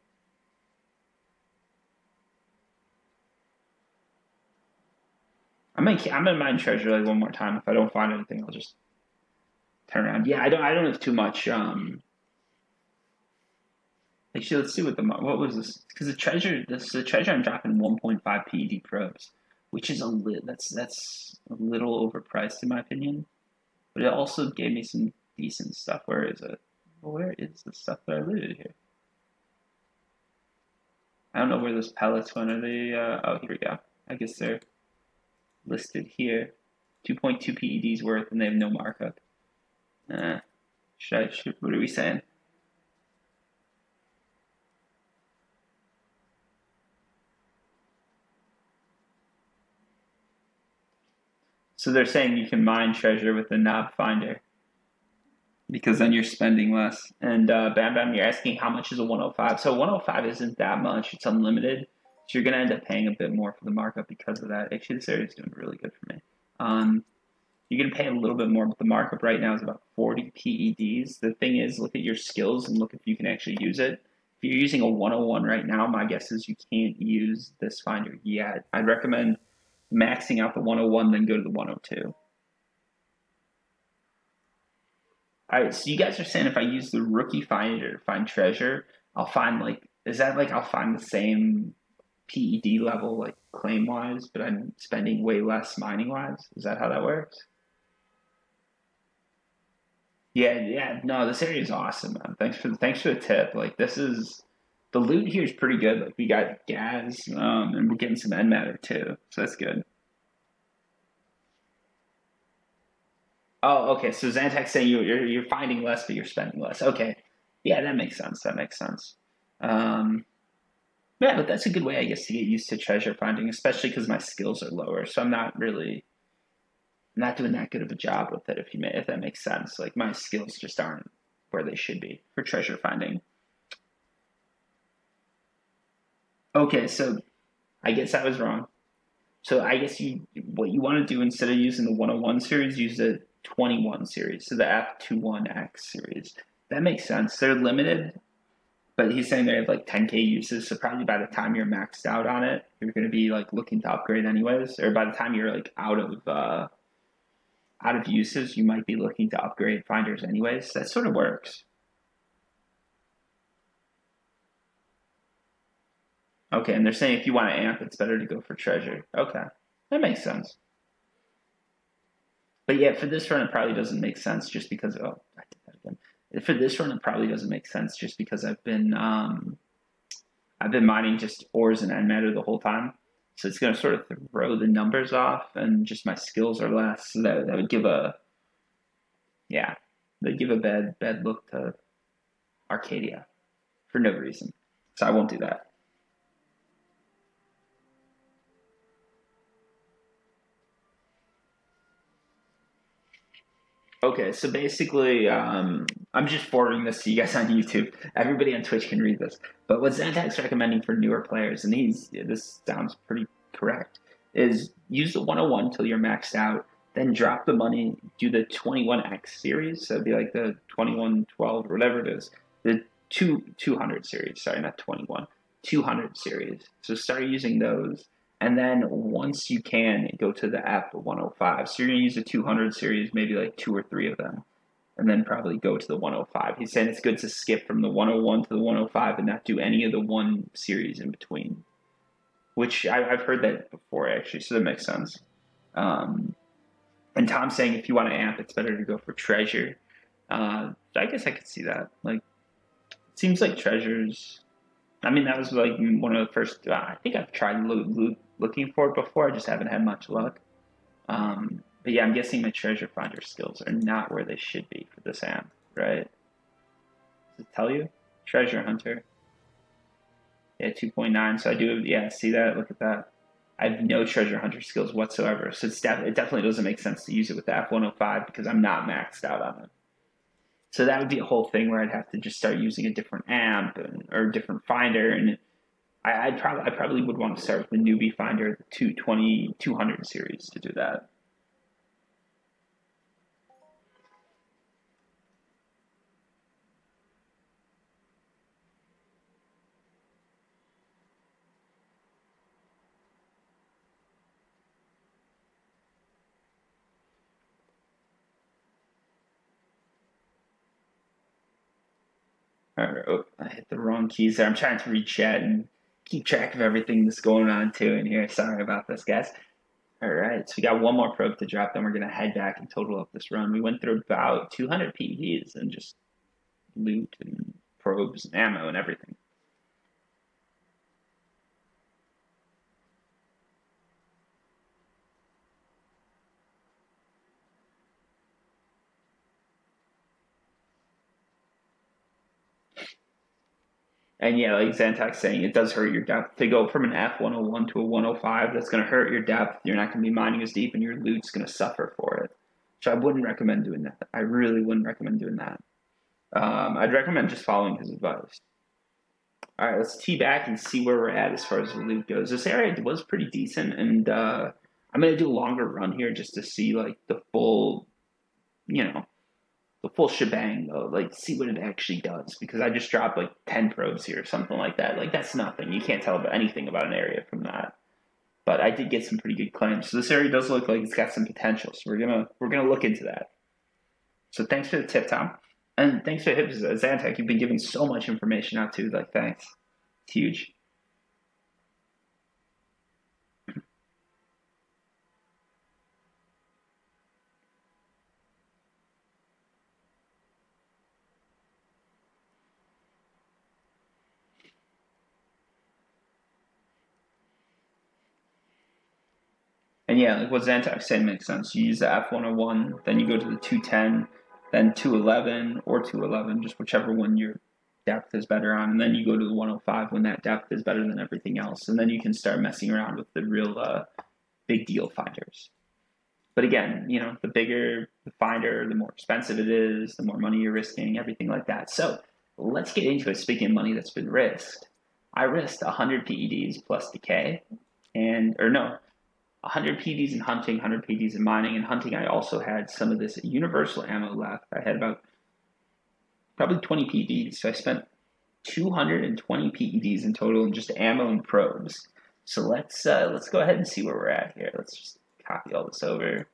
I'm gonna mine treasure like one more time. If I don't find anything, I'll just turn around. Yeah, I don't have too much. Actually, let's see what was this? Because the treasure I'm dropping 1.5 PED probes, which is that's a little overpriced in my opinion. But it also gave me some decent stuff. Where is it? Where is the stuff that I looted here? I don't know where those pellets went. Are they? Oh, here we go. I guess they're listed here. 2.2 PEDs worth, and they have no markup. What are we saying? So they're saying you can mine treasure with the knob finder because then you're spending less. And Bam Bam, you're asking how much is a 105? So 105 isn't that much. It's unlimited. So you're going to end up paying a bit more for the markup because of that. Actually, this area is doing really good for me. You're going to pay a little bit more, but the markup right now is about 40 PEDs. The thing is, look at your skills and look if you can actually use it. If you're using a 101 right now, my guess is you can't use this finder yet. I'd recommend maxing out the 101, then go to the 102. All right, so you guys are saying if I use the rookie finder to find treasure, I'll find is that I'll find the same PED level, like claim wise, but I'm spending way less mining wise? Is that how that works? Yeah, no, this area is awesome, man. Thanks for the tip. Like the loot here is pretty good. Like we got gas, and we're getting some end matter too, so that's good. Oh, okay. So Zantac saying you're finding less, but you're spending less. Okay, yeah, that makes sense. That makes sense. Um, yeah, but that's a good way, I guess, to get used to treasure finding, especially because my skills are lower. So I'm not doing that good of a job with it. If that makes sense, like my skills just aren't where they should be for treasure finding. Okay, so I guess I was wrong. So I guess what you want to do instead of using the 101 series, use the 21 series, so the F21X series. That makes sense. They're limited, but he's saying they have like 10K uses, so probably by the time you're maxed out on it, you're going to be like looking to upgrade anyways, or by the time you're like out of uses, you might be looking to upgrade finders anyways. That sort of works. Okay, and they're saying if you want to amp, it's better to go for treasure. Okay, that makes sense. But yeah, for this run, it probably doesn't make sense just because. Oh, I did that again. For this run, it probably doesn't make sense just because I've been mining just ores and end matter the whole time, so it's going to sort of throw the numbers off, and just my skills are less. So that would give yeah, that give a bad look to Arkadia for no reason. So I won't do that. Okay, so basically, I'm just forwarding this to you guys on YouTube. Everybody on Twitch can read this. But what Zantac's recommending for newer players, and this sounds pretty correct, is use the 101 till you're maxed out, then drop the money, do the 21X series, so it'd be like the 2112 or whatever it is, the 200 series, sorry, not 21, 200 series. So start using those, and then once you can, go to the F105. So you're going to use the 200 series, maybe like two or three of them, and then probably go to the 105. He's saying it's good to skip from the 101 to the 105 and not do any of the one series in between, which I've heard that before, actually, so that makes sense. And Tom's saying if you want to amp, it's better to go for treasure. I guess I could see that. Like, it seems like treasures. I mean, that was like one of the first. I think I've tried looking for it before. I just haven't had much luck. But yeah, I'm guessing my treasure finder skills are not where they should be for this amp, right? Does it tell you? Treasure hunter. Yeah, 2.9. So I do. Yeah, see that? Look at that. I have no treasure hunter skills whatsoever, so it definitely doesn't make sense to use it with the F-105 because I'm not maxed out on it. So that would be a whole thing where I'd have to just start using a different amp or a different finder, and I probably would want to start with the newbie finder, the 220 200 series to do that. Oh, I hit the wrong keys there. I'm trying to read chat and keep track of everything that's going on too in here. Sorry about this, guys. All right, so we got one more probe to drop, then we're gonna head back and total up this run. We went through about 200 PEDs and just loot and probes and ammo and everything. And yeah, like Zantak's saying, it does hurt your depth. To go from an F101 to a 105, that's going to hurt your depth. You're not going to be mining as deep, and your loot's going to suffer for it. So I wouldn't recommend doing that. I really wouldn't recommend doing that. I'd recommend just following his advice. All right, let's tee back and see where we're at as far as the loot goes. This area was pretty decent, and I'm going to do a longer run here just to see like the full, the full shebang, though, like see what it actually does, because I just dropped like 10 probes here or something like that. Like that's nothing. You can't tell anything about an area from that. But I did get some pretty good claims. So this area does look like it's got some potential. So we're gonna look into that. So thanks for the tip, Tom. And thanks for the tips, Zantek. You've been giving so much information out too. Like thanks. It's huge. And yeah, like what Zantak's saying makes sense. You use the F101, then you go to the 210, then 211 or 211, just whichever one your depth is better on, and then you go to the 105 when that depth is better than everything else, and then you can start messing around with the real big deal finders. But again, the bigger the finder, the more expensive it is, the more money you're risking, everything like that. So let's get into it. Speaking of money that's been risked, I risked 100 PEDs plus decay, or no, 100 PDs in hunting, 100 PDs in mining. In hunting, I also had some of this universal ammo left. I had about probably 20 PDs, so I spent 220 PEDs in total in just ammo and probes. So let's go ahead and see where we're at here. Let's just copy all this over.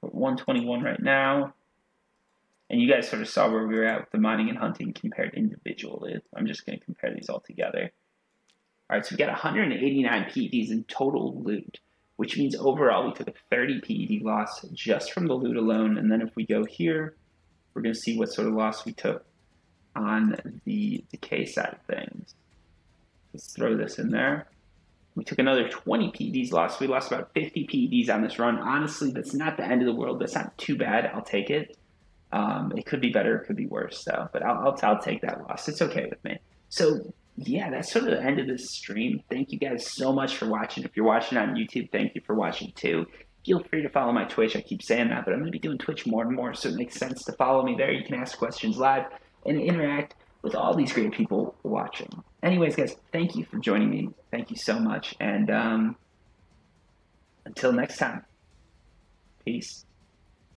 We're at 121 right now. And you guys sort of saw where we were at with the mining and hunting compared individually. I'm just going to compare these all together. All right, so we got 189 PEDs in total loot, which means overall we took a 30 PED loss just from the loot alone. And then if we go here, we're going to see what sort of loss we took on the decay side of things. Let's throw this in there. We took another 20 PEDs loss. We lost about 50 PEDs on this run. Honestly, that's not the end of the world. That's not too bad. I'll take it. It could be better. It could be worse, though. But I'll take that loss. It's okay with me. So yeah, that's sort of the end of this stream. Thank you guys so much for watching. If you're watching on YouTube, thank you for watching too. Feel free to follow my Twitch. I keep saying that, but I'm going to be doing Twitch more and more, so it makes sense to follow me there. You can ask questions live and interact with all these great people watching. Anyways, guys, thank you for joining me. Thank you so much. And until next time, peace.